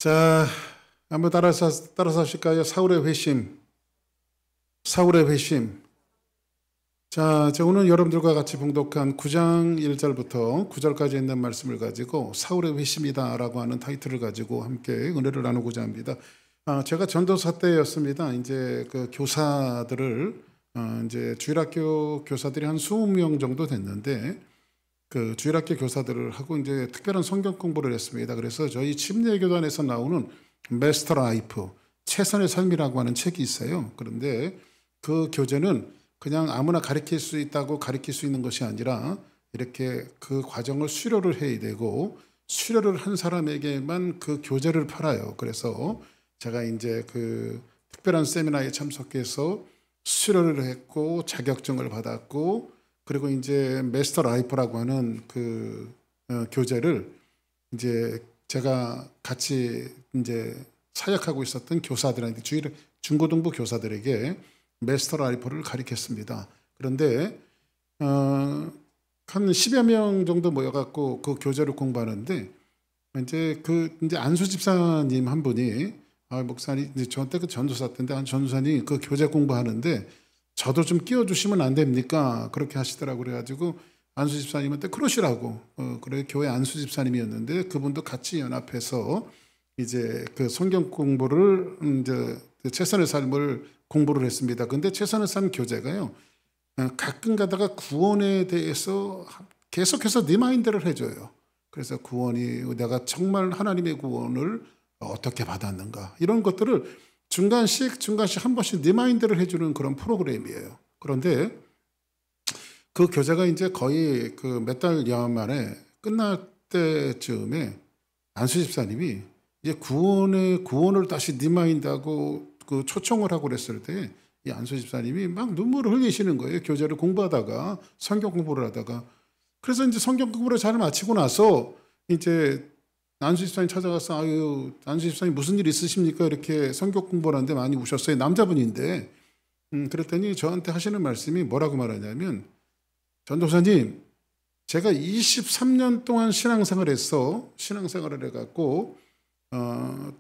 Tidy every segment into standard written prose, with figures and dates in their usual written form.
자, 한번 따라서 하실까요? 사울의 회심. 사울의 회심. 자, 오늘 여러분들과 같이 봉독한 9장 1절부터 9절까지 있는 말씀을 가지고 사울의 회심이다 라고 하는 타이틀을 가지고 함께 은혜를 나누고자 합니다. 제가 전도사 때였습니다. 이제 그 교사들을, 이제 주일학교 교사들이 한 20명 정도 됐는데, 그 주일학교 교사들을 하고 이제 특별한 성경 공부를 했습니다. 그래서 저희 침례교단에서 나오는 메스터 라이프, 최선의 삶이라고 하는 책이 있어요. 그런데 그 교재는 그냥 아무나 가르칠 수 있다고 가르칠 수 있는 것이 아니라 이렇게 그 과정을 수료를 해야 되고, 수료를 한 사람에게만 그 교재를 팔아요. 그래서 제가 이제 그 특별한 세미나에 참석해서 수료를 했고 자격증을 받았고, 그리고 이제 메스터 라이프라고 하는 그 교재를 이제 제가 같이 이제 사역하고 있었던 교사들한테, 중고등부 교사들에게 메스터 라이프를 가르쳤습니다. 그런데 한 10여 명 정도 모여갖고 그 교재를 공부하는데, 이제 안수 집사님 한 분이, 목사님, 이제 저한테 그 전도사 때인데 한 전도사님 그 교재 공부하는데 저도 좀 끼워주시면 안 됩니까? 그렇게 하시더라고. 그래가지고 안수 집사님한테 그러시라고. 그래, 교회 안수 집사님이었는데 그분도 같이 연합해서 이제 그 성경 공부를, 이제 최선의 삶을 공부를 했습니다. 근데 최선의 삶 교재가요, 가끔 가다가 구원에 대해서 계속해서 리마인드를 해줘요. 그래서 구원이, 내가 정말 하나님의 구원을 어떻게 받았는가, 이런 것들을 중간씩 한 번씩 리마인드를 해주는 그런 프로그램이에요. 그런데 그 교재가 이제 거의 그 몇 달여 만에 끝날 때쯤에 안수 집사님이 이제 구원을 다시 리마인드하고 그 초청을 하고 그랬을 때 이 안수 집사님이 막 눈물을 흘리시는 거예요. 교재를 공부하다가, 성경 공부를 하다가. 그래서 이제 성경 공부를 잘 마치고 나서 이제 안수 집사님 찾아가서, 안수 집사님 무슨 일 있으십니까? 이렇게 성경 공부를 하는데 많이 우셨어요. 남자분인데. 그랬더니 저한테 하시는 말씀이 뭐라고 말하냐면, 전도사님, 제가 23년 동안 신앙생활을 해갖고,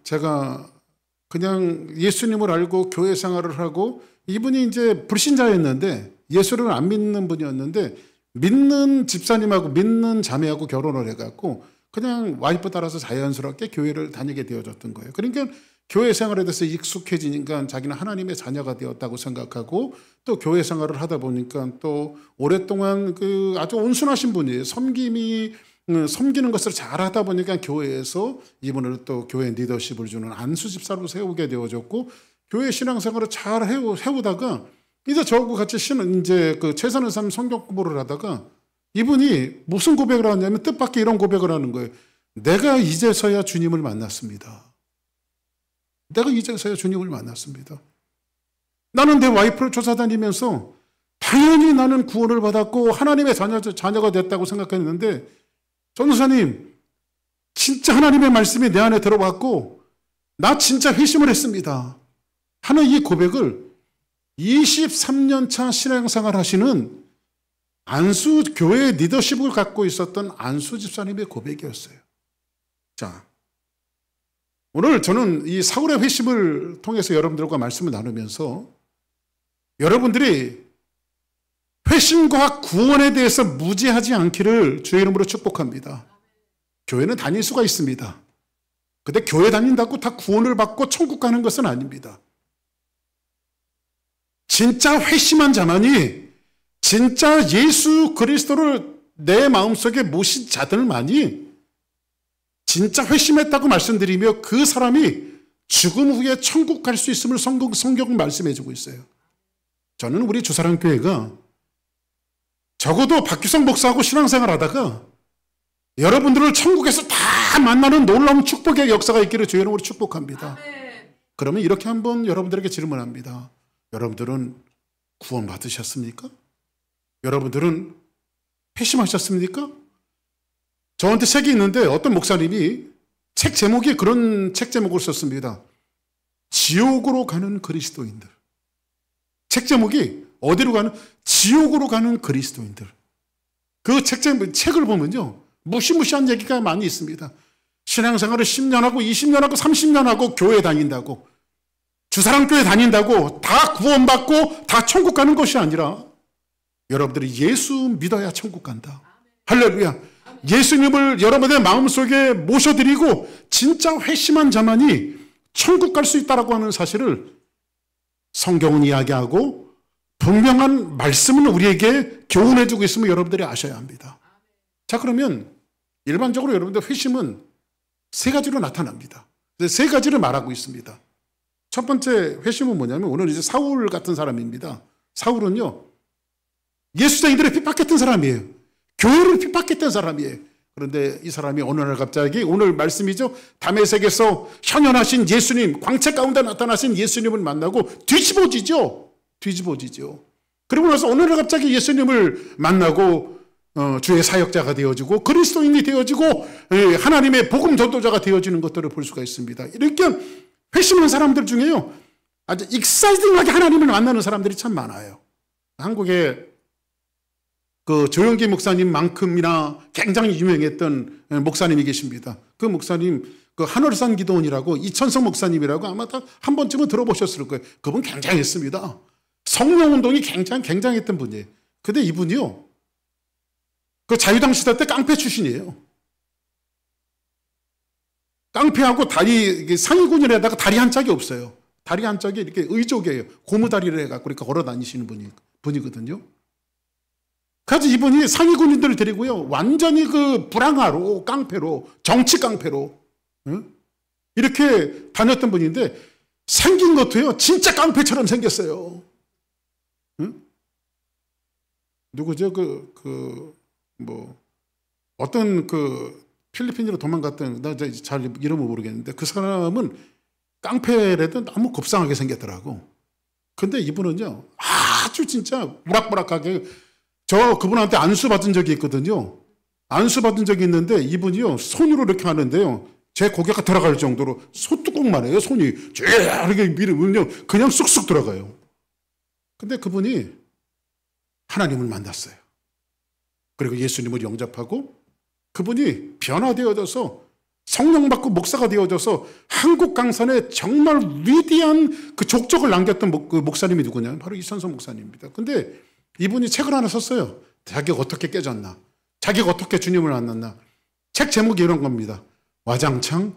제가 그냥 예수님을 알고 교회 생활을 하고, 이분이 이제 불신자였는데, 예수를 안 믿는 분이었는데, 믿는 집사님하고 믿는 자매하고 결혼을 해갖고 그냥 와이프 따라서 자연스럽게 교회를 다니게 되어졌던 거예요. 그러니까 교회 생활에 대해서 익숙해지니까 자기는 하나님의 자녀가 되었다고 생각하고, 또 교회 생활을 하다 보니까 또 오랫동안 그 아주 온순하신 분이에요. 섬기는 것을 잘 하다 보니까 교회에서 이분을 또 교회 리더십을 주는 안수 집사로 세우게 되어졌고, 교회 신앙생활을 잘 해오다가 이제 저하고 같이 이제 그 최선의 삶 성경 공부를 하다가 이분이 무슨 고백을 하냐면, 뜻밖의 이런 고백을 하는 거예요. 내가 이제서야 주님을 만났습니다. 내가 이제서야 주님을 만났습니다. 나는 내 와이프를 쫓아다니면서 당연히 나는 구원을 받았고 하나님의 자녀가 됐다고 생각했는데, 전도사님, 진짜 하나님의 말씀이 내 안에 들어왔고 나 진짜 회심을 했습니다 하는 이 고백을 23년 차 신앙생활 하시는 안수 교회 리더십을 갖고 있었던 안수 집사님의 고백이었어요. 자, 오늘 저는 이 사울의 회심을 통해서 여러분들과 말씀을 나누면서 여러분들이 회심과 구원에 대해서 무지하지 않기를 주의 이름으로 축복합니다. 교회는 다닐 수가 있습니다. 근데 교회 다닌다고 다 구원을 받고 천국 가는 것은 아닙니다. 진짜 회심한 자만이, 진짜 예수 그리스도를 내 마음속에 모신 자들만이 진짜 회심했다고 말씀드리며 그 사람이 죽음 후에 천국 갈 수 있음을 성경은 말씀해주고 있어요. 저는 우리 주사랑교회가 적어도 박규성 목사하고 신앙생활 하다가 여러분들을 천국에서 다 만나는 놀라운 축복의 역사가 있기를 주의 이름으로 축복합니다. 그러면 이렇게 한번 여러분들에게 질문합니다. 여러분들은 구원 받으셨습니까? 여러분들은 회심하셨습니까? 저한테 책이 있는데 어떤 목사님이 책 제목이 그런 책 제목을 썼습니다. 지옥으로 가는 그리스도인들. 책 제목이 어디로 가는? 지옥으로 가는 그리스도인들. 그 책을 보면요, 무시무시한 얘기가 많이 있습니다. 신앙생활을 10년 하고 20년 하고 30년 하고 교회 다닌다고, 주사랑교회 다닌다고 다 구원받고 다 천국 가는 것이 아니라 여러분들이 예수 믿어야 천국 간다. 할렐루야. 예수님을 여러분의 마음속에 모셔드리고 진짜 회심한 자만이 천국 갈 수 있다라고 하는 사실을 성경은 이야기하고 분명한 말씀은 우리에게 교훈해주고 있음을 여러분들이 아셔야 합니다. 자, 그러면 일반적으로 여러분들 회심은 세 가지로 나타납니다. 세 가지를 말하고 있습니다. 첫 번째 회심은 뭐냐면 오늘 이제 사울 같은 사람입니다. 사울은요, 예수자인들의 핍박했던 사람이에요. 교회를 핍박했던 사람이에요. 그런데 이 사람이 어느 날 갑자기, 오늘 말씀이죠, 다메섹에서 현현하신 예수님, 광채 가운데 나타나신 예수님을 만나고 뒤집어지죠. 그리고 나서 어느 날 갑자기 예수님을 만나고 주의 사역자가 되어지고 그리스도인이 되어지고 하나님의 복음 전도자가 되어지는 것들을 볼 수가 있습니다. 이렇게 회심한 사람들 중에요, 아주 익사이팅하게 하나님을 만나는 사람들이 참 많아요. 한국에 그 조영기 목사님만큼이나 굉장히 유명했던 목사님이 계십니다. 그 목사님, 그 한월산 기도원이라고, 이천성 목사님이라고 아마 다 한 번쯤은 들어보셨을 거예요. 그분 굉장했습니다. 성령운동이 굉장했던 분이에요. 근데 이분이요, 그 자유당 시대 때 깡패 출신이에요. 깡패하고 다리, 상위군인에다가 다리 한 짝이 없어요. 다리 한 짝이 이렇게 의족이에요. 고무다리를 해갖고 그러니까 걸어 다니시는 분이거든요. 그래서 이분이 상위군인들을 데리고요, 완전히 그 불황아로, 깡패로, 정치 깡패로, 이렇게 다녔던 분인데, 생긴 것도요, 진짜 깡패처럼 생겼어요. 누구죠? 어떤 필리핀으로 도망갔던, 나 잘 이름을 모르겠는데, 그 사람은 깡패라도 너무 곱상하게 생겼더라고. 근데 이분은요, 아주 진짜 우락부락하게, 그분한테 안수 받은 적이 있거든요. 안수 받은 적이 있는데 이분이요, 손으로 이렇게 하는데요, 제 고개가 들어갈 정도로 소뚜껑만 해요. 손이 이렇게 밀으면요, 그냥 쑥쑥 들어가요. 근데 그분이 하나님을 만났어요. 그리고 예수님을 영접하고 그분이 변화되어져서 성령 받고 목사가 되어져서 한국 강산에 정말 위대한 그 족적을 남겼던 그 목사님이 누구냐? 바로 이천성 목사님입니다. 근데 이분이 책을 하나 썼어요. 자기가 어떻게 깨졌나, 자기가 어떻게 주님을 만났나. 책 제목이 이런 겁니다. 와장창,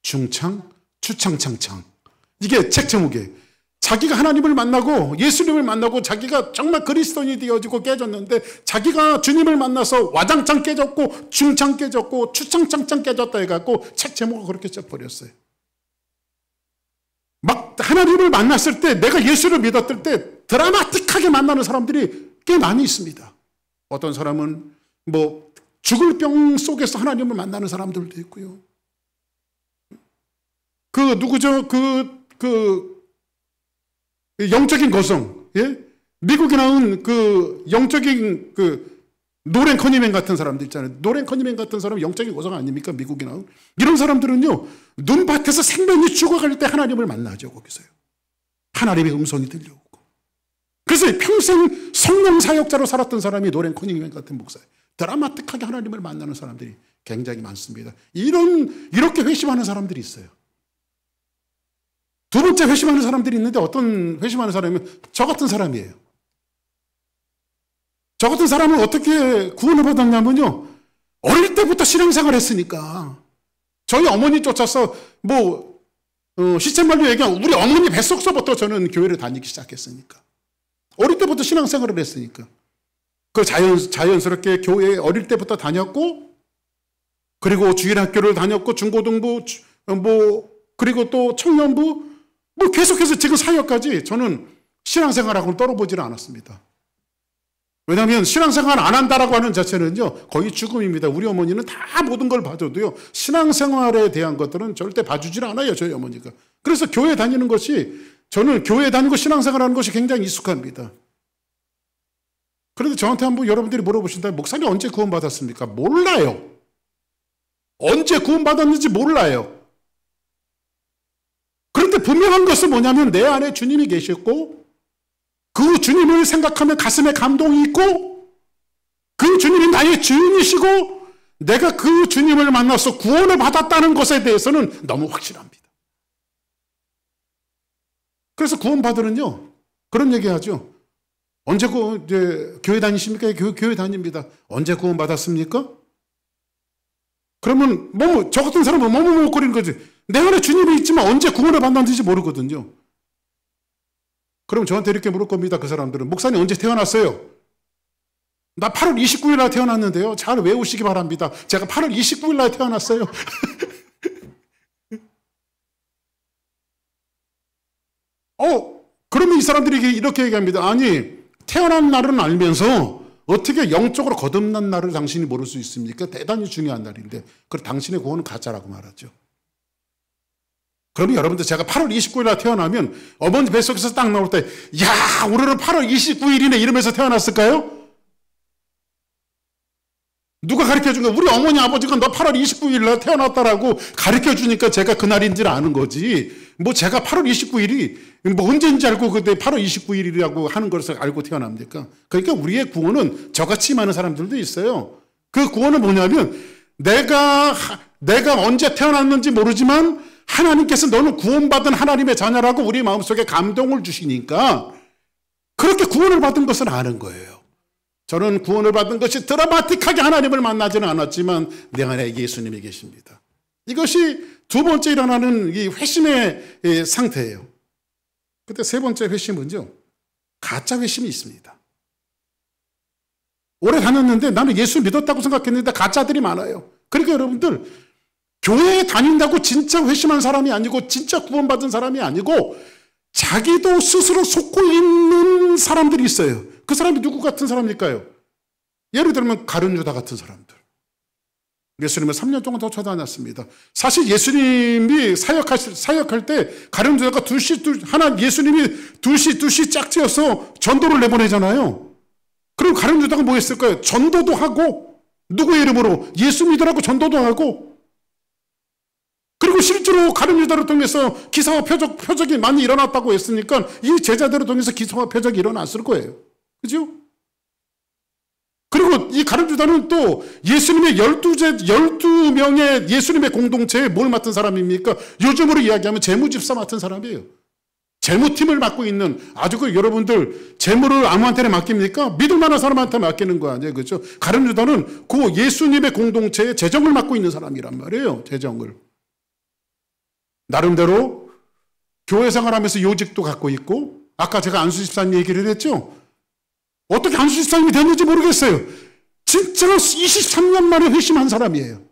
중창, 추창창창. 이게 책 제목이에요. 자기가 하나님을 만나고 예수님을 만나고 자기가 정말 그리스도인이 되어지고 깨졌는데, 자기가 주님을 만나서 와장창 깨졌고 중창 깨졌고 추창창창 깨졌다 해갖고 책 제목을 그렇게 써버렸어요. 막 하나님을 만났을 때, 내가 예수를 믿었을 때 드라마틱하게 만나는 사람들이 꽤 많이 있습니다. 어떤 사람은 죽을 병 속에서 하나님을 만나는 사람들도 있고요. 누구죠? 영적인 거성, 예? 미국에 나온 영적인 노렌 커니맨 같은 사람들 있잖아요. 노렌 커니맨 같은 사람 영적인 거성 아닙니까? 미국에 나온. 이런 사람들은요, 눈밭에서 생명이 죽어갈 때 하나님을 만나죠. 거기서요. 하나님의 음성이 들려오고. 그래서 평생 성령 사역자로 살았던 사람이 노렌 커닝맨 같은 목사예요. 드라마틱하게 하나님을 만나는 사람들이 굉장히 많습니다. 이렇게 회심하는 사람들이 있어요. 두 번째 회심하는 사람들이 있는데, 어떤 회심하는 사람이면 저 같은 사람이에요. 저 같은 사람은 어떻게 구원을 받았냐면요, 어릴 때부터 신앙생활 했으니까. 저희 어머니 쫓아서 시쳇말로 얘기하면 우리 어머니 뱃속서부터 저는 교회를 다니기 시작했으니까. 어릴 때부터 신앙생활을 했으니까. 자연스럽게 교회에 어릴 때부터 다녔고, 그리고 주일학교를 다녔고, 중고등부, 그리고 또 청년부, 계속해서 지금 사역까지 저는 신앙생활하고는 떨어보지는 않았습니다. 왜냐하면 신앙생활 안 한다라고 하는 자체는요, 거의 죽음입니다. 우리 어머니는 다 모든 걸 봐줘도요, 신앙생활에 대한 것들은 절대 봐주질 않아요, 저희 어머니가. 그래서 교회 다니는 것이, 저는 교회 다니고 신앙생활 하는 것이 굉장히 익숙합니다. 그런데 저한테 한번 여러분들이 물어보신다면, 목사님 언제 구원받았습니까? 몰라요. 언제 구원받았는지 몰라요. 그런데 분명한 것은 뭐냐면, 내 안에 주님이 계셨고, 그 주님을 생각하면 가슴에 감동이 있고, 그 주님이 나의 주인이시고, 내가 그 주님을 만나서 구원을 받았다는 것에 대해서는 너무 확실합니다. 그래서 구원받으는요, 그런 얘기 하죠. 언제 교회 다니십니까? 교회 다닙니다. 언제 구원받았습니까? 그러면 저 같은 사람은 머뭇거리는 거지. 내 안에 주님이 있지만 언제 구원을 받는지 모르거든요. 그럼 저한테 이렇게 물을 겁니다. 그 사람들은. 목사님 언제 태어났어요? 나 8월 29일 날 태어났는데요. 잘 외우시기 바랍니다. 제가 8월 29일 날 태어났어요. 그러면 이 사람들이 이렇게 얘기합니다. 아니, 태어난 날은 알면서 어떻게 영적으로 거듭난 날을 당신이 모를 수 있습니까? 대단히 중요한 날인데. 그럼 당신의 구원은 가짜라고 말하죠. 그러면 여러분들, 제가 8월 29일 날 태어나면 어머니 뱃속에서 딱 나올 때, 야, 오늘은 8월 29일이네 이러면서 태어났을까요? 누가 가르쳐 준 거야? 우리 어머니 아버지가 너 8월 29일 날 태어났다라고 가르쳐 주니까 제가 그날인지를 아는 거지. 제가 8월 29일이 언제인지 알고 그때 8월 29일이라고 하는 것을 알고 태어납니까? 그러니까 우리의 구원은 저같이 많은 사람들도 있어요. 그 구원은 뭐냐면 내가 언제 태어났는지 모르지만 하나님께서 너는 구원받은 하나님의 자녀라고 우리 마음속에 감동을 주시니까 그렇게 구원을 받은 것을 아는 거예요. 저는 구원을 받은 것이 드라마틱하게 하나님을 만나지는 않았지만 내 안에 예수님이 계십니다. 이것이 두 번째 일어나는 이 회심의 상태예요. 그때 세 번째 회심은요, 가짜 회심이 있습니다. 오래 다녔는데 나는 예수 믿었다고 생각했는데 가짜들이 많아요. 그러니까 여러분들, 교회에 다닌다고 진짜 회심한 사람이 아니고 진짜 구원받은 사람이 아니고 자기도 스스로 속고 있는 사람들이 있어요. 그 사람이 누구 같은 사람일까요? 예를 들면 가룟 유다 같은 사람들. 예수님을 3년 동안 더 쳐다녔습니다. 사실 예수님이 사역할 때 가룟 유다가 예수님이 둘씩 짝지어서 전도를 내보내잖아요. 그럼 가룟 유다가 뭐 했을까요? 전도도 하고, 누구의 이름으로? 예수 믿으라고 전도도 하고, 그리고 실제로 가룟 유다를 통해서 기사와 표적이 많이 일어났다고 했으니까 이 제자들을 통해서 기사와 표적이 일어났을 거예요. 그죠? 그리고 이 가룟 유다는 또 예수님의 12명의 예수님의 공동체에 뭘 맡은 사람입니까? 요즘으로 이야기하면 재무집사 맡은 사람이에요. 재무팀을 맡고 있는, 아주 여러분들 재무를 아무한테나 맡깁니까? 믿을 만한 사람한테 맡기는 거 아니에요. 그렇죠? 가룟 유다는 그 예수님의 공동체에 재정을 맡고 있는 사람이란 말이에요. 재정을. 나름대로 교회 생활하면서 요직도 갖고 있고, 아까 제가 안수 집사님 얘기를 했죠. 어떻게 안수 집사님이 됐는지 모르겠어요. 진짜로 23년 만에 회심한 사람이에요.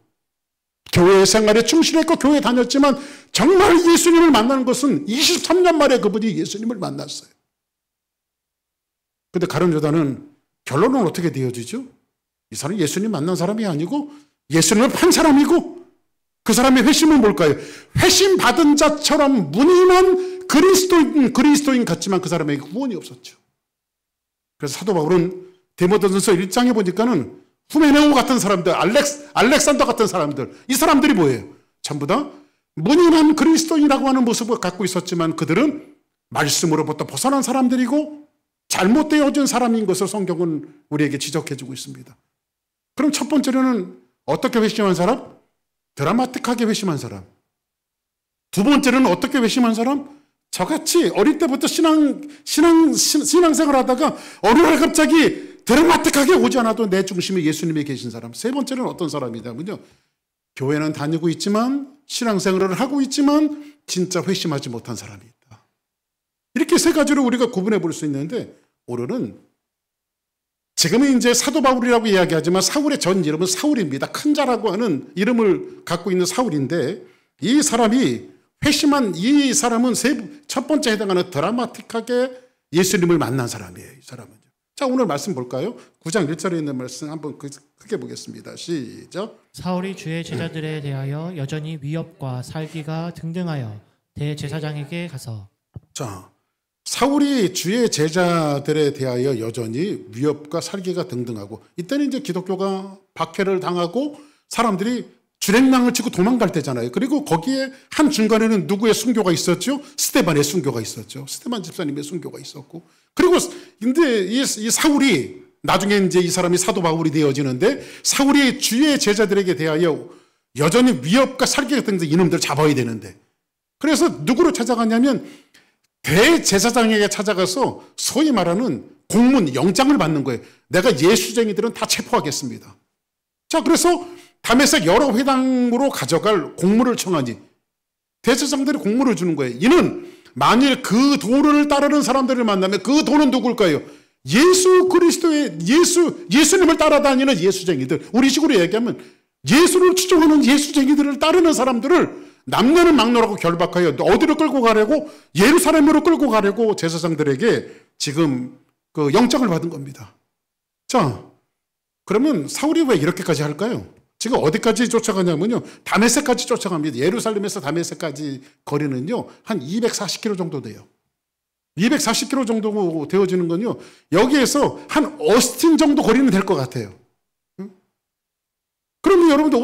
교회 생활에 충실했고 교회 다녔지만 정말 예수님을 만나는 것은 23년 만에 그분이 예수님을 만났어요. 그런데 가룟 유다는 결론은 어떻게 되어지죠? 이 사람은 예수님 만난 사람이 아니고 예수님을 판 사람이고, 그 사람의 회심은 뭘까요? 회심 받은 자처럼 무늬만 그리스도인 같지만 그 사람에게 구원이 없었죠. 그래서 사도 바울은 디모데전서 1장에 보니까는 후메네오 같은 사람들, 알렉산더 같은 사람들, 이 사람들이 뭐예요? 전부 다 무늬만 그리스도인이라고 하는 모습을 갖고 있었지만 그들은 말씀으로부터 벗어난 사람들이고 잘못되어진 사람인 것을 성경은 우리에게 지적해주고 있습니다. 그럼 첫 번째로는 어떻게 회심한 사람? 드라마틱하게 회심한 사람. 두 번째는 어떻게 회심한 사람? 저같이 어릴 때부터 신앙생활 하다가 어느 날 갑자기 드라마틱하게 오지 않아도 내 중심에 예수님이 계신 사람. 세 번째는 어떤 사람이냐면요, 교회는 다니고 있지만 신앙생활을 하고 있지만 진짜 회심하지 못한 사람이 있다. 이렇게 세 가지로 우리가 구분해 볼 수 있는데, 오늘은 지금은 이제 사도 바울이라고 이야기하지만 사울의 전 이름은 사울입니다. 큰 자라고 하는 이름을 갖고 있는 사울인데, 이 사람이 회심한 이 사람은 첫 번째 해당하는 드라마틱하게 예수님을 만난 사람이에요. 이 사람은. 자, 오늘 말씀 볼까요? 9장 1절에 있는 말씀 한번 크게 보겠습니다. 시작. 사울이 주의 제자들에 대하여 여전히 위협과 살기가 등등하여 대제사장에게 가서. 자, 사울이 주의 제자들에 대하여 여전히 위협과 살기가 등등하고, 이때는 이제 기독교가 박해를 당하고 사람들이 주랭랑을 치고 도망갈 때잖아요. 그리고 거기에 한 중간에는 누구의 순교가 있었죠? 스데반의 순교가 있었죠. 스데반 집사님의 순교가 있었고. 그리고 근데 이 사울이 나중에 이제 이 사람이 사도 바울이 되어지는데 사울이 주의 제자들에게 대하여 여전히 위협과 살기가 등등 이놈들 잡아야 되는데 그래서 누구로 찾아가냐면 대제사장에게 찾아가서 소위 말하는 공문, 영장을 받는 거예요. 내가 예수쟁이들은 다 체포하겠습니다. 자, 그래서 다메섹 여러 회당으로 가져갈 공문을 청하니 대제사장들이 공문을 주는 거예요. 이는 만일 그 도를 따르는 사람들을 만나면 그 도는 누굴까요? 예수 그리스도의 예수님을 따라다니는 예수쟁이들. 우리 식으로 얘기하면 예수를 추종하는 예수쟁이들을 따르는 사람들을 남녀는 막론하고 결박하여 어디로 끌고 가려고? 예루살렘으로 끌고 가려고 제사장들에게 지금 그 영장을 받은 겁니다. 자, 그러면 사울이 왜 이렇게까지 할까요? 지금 어디까지 쫓아가냐면요. 다메섹까지 쫓아갑니다. 예루살렘에서 다메섹까지 거리는요. 한 240km 정도 돼요. 240km 정도 되어지는 건요. 여기에서 한 어스틴 정도 거리는 될 것 같아요. 그러면 여러분들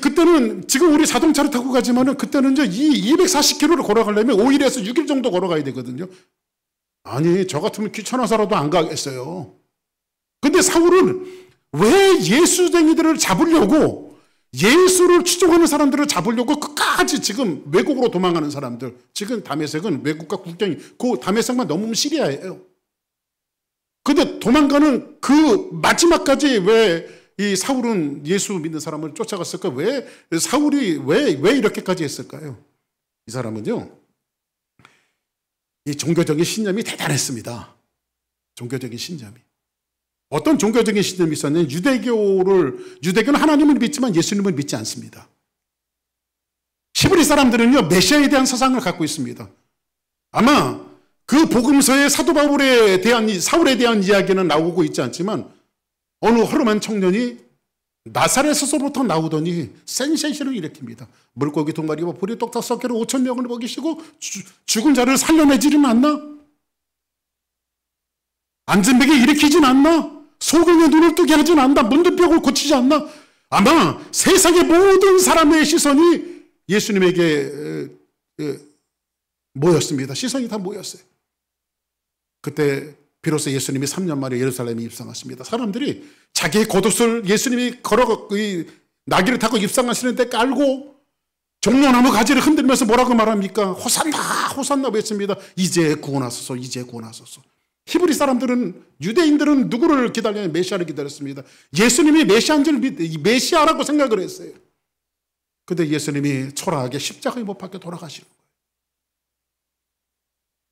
그때는 지금 우리 자동차를 타고 가지만은 그때는 이제 이 240km를 걸어가려면 5일에서 6일 정도 걸어가야 되거든요. 아니, 저 같으면 귀찮아서라도 안 가겠어요. 근데 사울은 왜 예수쟁이들을 잡으려고 예수를 추종하는 사람들을 잡으려고 끝까지 지금 외국으로 도망가는 사람들. 지금 다메섹은 외국과 국경이 그 다메섹만 넘으면 시리아예요. 근데 도망가는 그 마지막까지 왜 이 사울은 예수 믿는 사람을 쫓아갔을까? 왜 사울이 왜 이렇게까지 했을까요? 이 사람은요. 이 종교적인 신념이 대단했습니다. 종교적인 신념이. 어떤 종교적인 신념이 있었냐면 유대교는 하나님을 믿지만 예수님을 믿지 않습니다. 히브리 사람들은요. 메시아에 대한 사상을 갖고 있습니다. 아마 그 복음서에 사도 바울에 대한 사울에 대한 이야기는 나오고 있지 않지만 어느 허름한 청년이 나사렛에서부터 나오더니 센세이션을 일으킵니다. 물고기 2마리와 보리 떡 5개로 5,000명을 먹이시고 죽은 자를 살려내지는 않나? 안전베개 일으키진 않나? 소경의 눈을 뜨게 하진 않나? 문둥병을 고치지 않나? 아마 세상의 모든 사람의 시선이 예수님에게 모였습니다. 시선이 다 모였어요. 그때 비로소 예수님이 3년 만에 예루살렘에 입성하십니다. 사람들이 자기의 겉옷을 예수님이 나귀를 타고 입성하시는 데 깔고 종려나무 가지를 흔들면서 뭐라고 말합니까? 호산나 호산나 외칩니다. 이제 구원하소서, 이제 구원하소서. 히브리 사람들은, 유대인들은 누구를 기다리냐면 메시아를 기다렸습니다. 예수님이 메시아라고 생각을 했어요. 근데 예수님이 초라하게 십자가에 못 박혀 돌아가시는 거예요.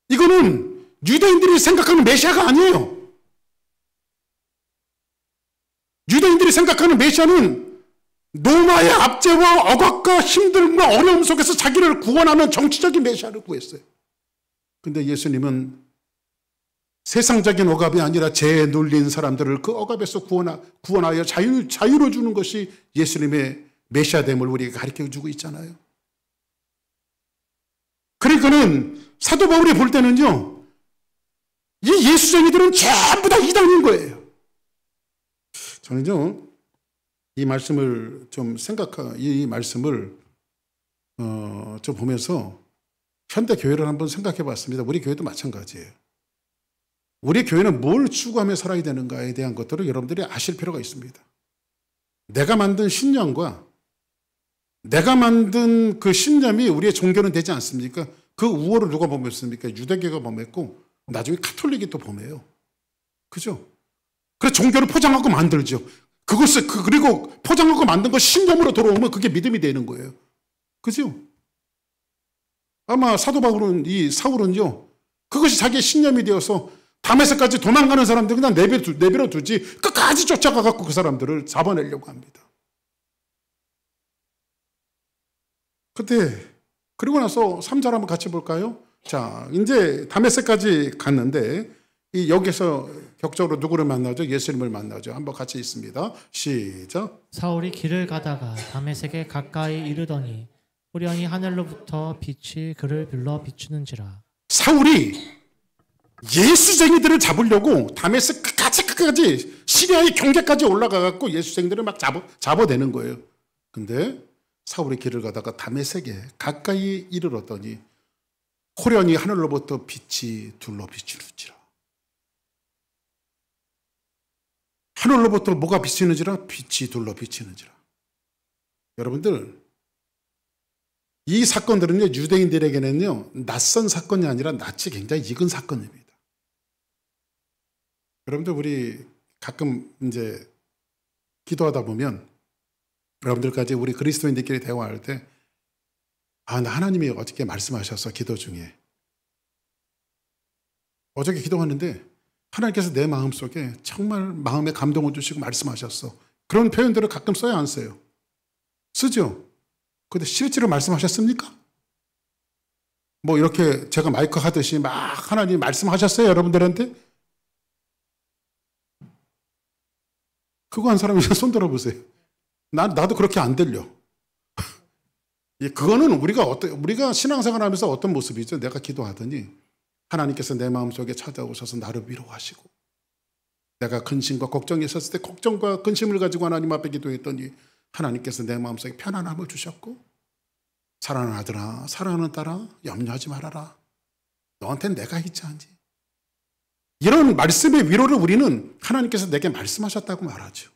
이거는 유대인들이 생각하는 메시아가 아니에요. 유대인들이 생각하는 메시아는 로마의 압제와 억압과 힘듦과 어려움 속에서 자기를 구원하는 정치적인 메시아를 구했어요. 근데 예수님은 세상적인 억압이 아니라 죄에 눌린 사람들을 그 억압에서 구원하여 자유를 주는 것이 예수님의 메시아됨을 우리에게 가르쳐주고 있잖아요. 그러니까는 사도 바울이 볼 때는요. 이 예수쟁이들은 전부 다 이단인 거예요. 저는요, 이 말씀을 좀 이 말씀을 좀 보면서 현대 교회를 한번 생각해 봤습니다. 우리 교회도 마찬가지예요. 우리 교회는 뭘 추구하며 살아야 되는가에 대한 것들을 여러분들이 아실 필요가 있습니다. 내가 만든 신념과 내가 만든 그 신념이 우리의 종교는 되지 않습니까? 그 우월을 누가 범했습니까? 유대교가 범했고 나중에 카톨릭이 또 범해요. 그죠? 그래서 종교를 포장하고 만들죠. 그리고 포장하고 만든 거 신념으로 들어오면 그게 믿음이 되는 거예요. 그죠? 아마 사도 바울은, 사울은요, 그것이 자기의 신념이 되어서 다메섹까지 도망가는 사람들 그냥 내버려 두지 끝까지 쫓아가갖고 그 사람들을 잡아내려고 합니다. 그리고 나서 3절 한번 같이 볼까요? 자, 이제 다메섹까지 갔는데 여기서 격적으로 누구를 만나죠? 예수님을 만나죠. 한번 같이 있습니다. 시작. 사울이 길을 가다가 다메섹에 가까이 이르더니 호련히 하늘로부터 빛이 그를 불러 비추는지라. 사울이 예수쟁이들을 잡으려고 다메섹 끝까지 시리아의 경계까지 올라가갖고 예수쟁이들을 막 잡아대는 거예요. 근데 사울이 길을 가다가 다메섹에 가까이 이르렀더니 호련히 하늘로부터 빛이 둘러 비추는지라. 하늘로부터 뭐가 비치는지라? 빛이 둘러 비치는지라. 여러분들, 이 사건들은요, 유대인들에게는요, 낯선 사건이 아니라 낯이 굉장히 익은 사건입니다. 여러분들, 우리 가끔 이제 기도하다 보면 여러분들까지 우리 그리스도인들끼리 대화할 때, 나 하나님이 어저께 말씀하셨어, 기도 중에. 어저께 기도하는데 하나님께서 내 마음속에 정말 마음에 감동을 주시고 말씀하셨어. 그런 표현들을 가끔 써요, 안 써요? 쓰죠? 근데 실제로 말씀하셨습니까? 뭐 이렇게 제가 마이크 하듯이 막 하나님 말씀하셨어요, 여러분들한테? 그거 한 사람이 손 들어보세요. 나도 그렇게 안 들려. 그거는 우리가 신앙생활 하면서 어떤 모습이죠? 내가 기도하더니 하나님께서 내 마음속에 찾아오셔서 나를 위로하시고, 내가 근심과 걱정이 있었을 때 걱정과 근심을 가지고 하나님 앞에 기도했더니 하나님께서 내 마음속에 편안함을 주셨고, 사랑하는 아들아, 사랑하는 딸아, 염려하지 말아라. 너한테는 내가 있지 않니? 이런 말씀의 위로를 우리는 하나님께서 내게 말씀하셨다고 말하죠.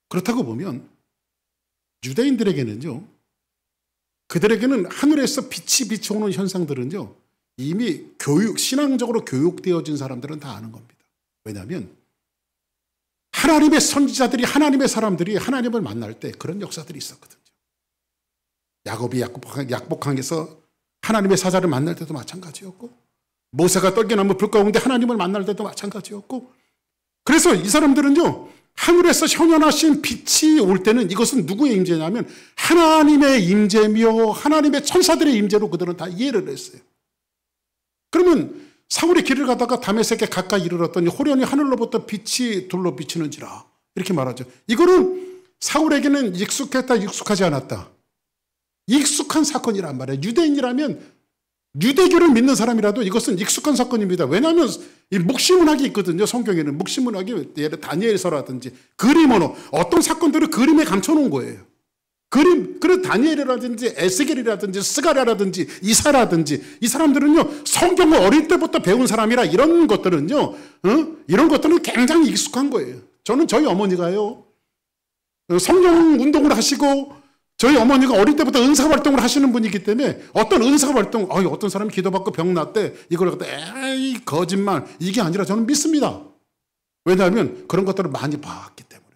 그렇다고 보면 유대인들에게는요, 그들에게는 하늘에서 빛이 비춰오는 현상들은요, 이미 신앙적으로 교육되어진 사람들은 다 아는 겁니다. 왜냐하면 하나님의 선지자들이, 하나님의 사람들이 하나님을 만날 때 그런 역사들이 있었거든요. 야곱이 약복강에서 하나님의 사자를 만날 때도 마찬가지였고, 모세가 떨겨나무 불 가운데 하나님을 만날 때도 마찬가지였고, 그래서 이 사람들은요, 하늘에서 현현하신 빛이 올 때는 이것은 누구의 임재냐면 하나님의 임재며 하나님의 천사들의 임재로 그들은 다 이해를 했어요. 그러면 사울이 길을 가다가 다메섹에 가까이 이르렀더니 호련히 하늘로부터 빛이 둘러 비치는지라, 이렇게 말하죠. 이거는 사울에게는 익숙했다, 익숙하지 않았다. 익숙한 사건이란 말이에요. 유대인이라면, 유대교를 믿는 사람이라도 이것은 익숙한 사건입니다. 왜냐하면 이 묵시문학이 있거든요. 성경에는 묵시문학이, 예를 다니엘서라든지 그림 언어, 어떤 사건들을 그림에 감춰놓은 거예요. 그래서 다니엘이라든지 에스겔이라든지 스가랴라든지 이사라든지 이 사람들은요, 성경을 어릴 때부터 배운 사람이라 이런 것들은요, 이런 것들은 굉장히 익숙한 거예요. 저는 저희 어머니가요, 성경 운동을 하시고, 저희 어머니가 어릴 때부터 은사활동을 하시는 분이기 때문에 어떤 은사활동, 어떤 사람이 기도받고 병 났대, 이걸 갖다 에이 거짓말, 이게 아니라 저는 믿습니다. 왜냐하면 그런 것들을 많이 봤기 때문에.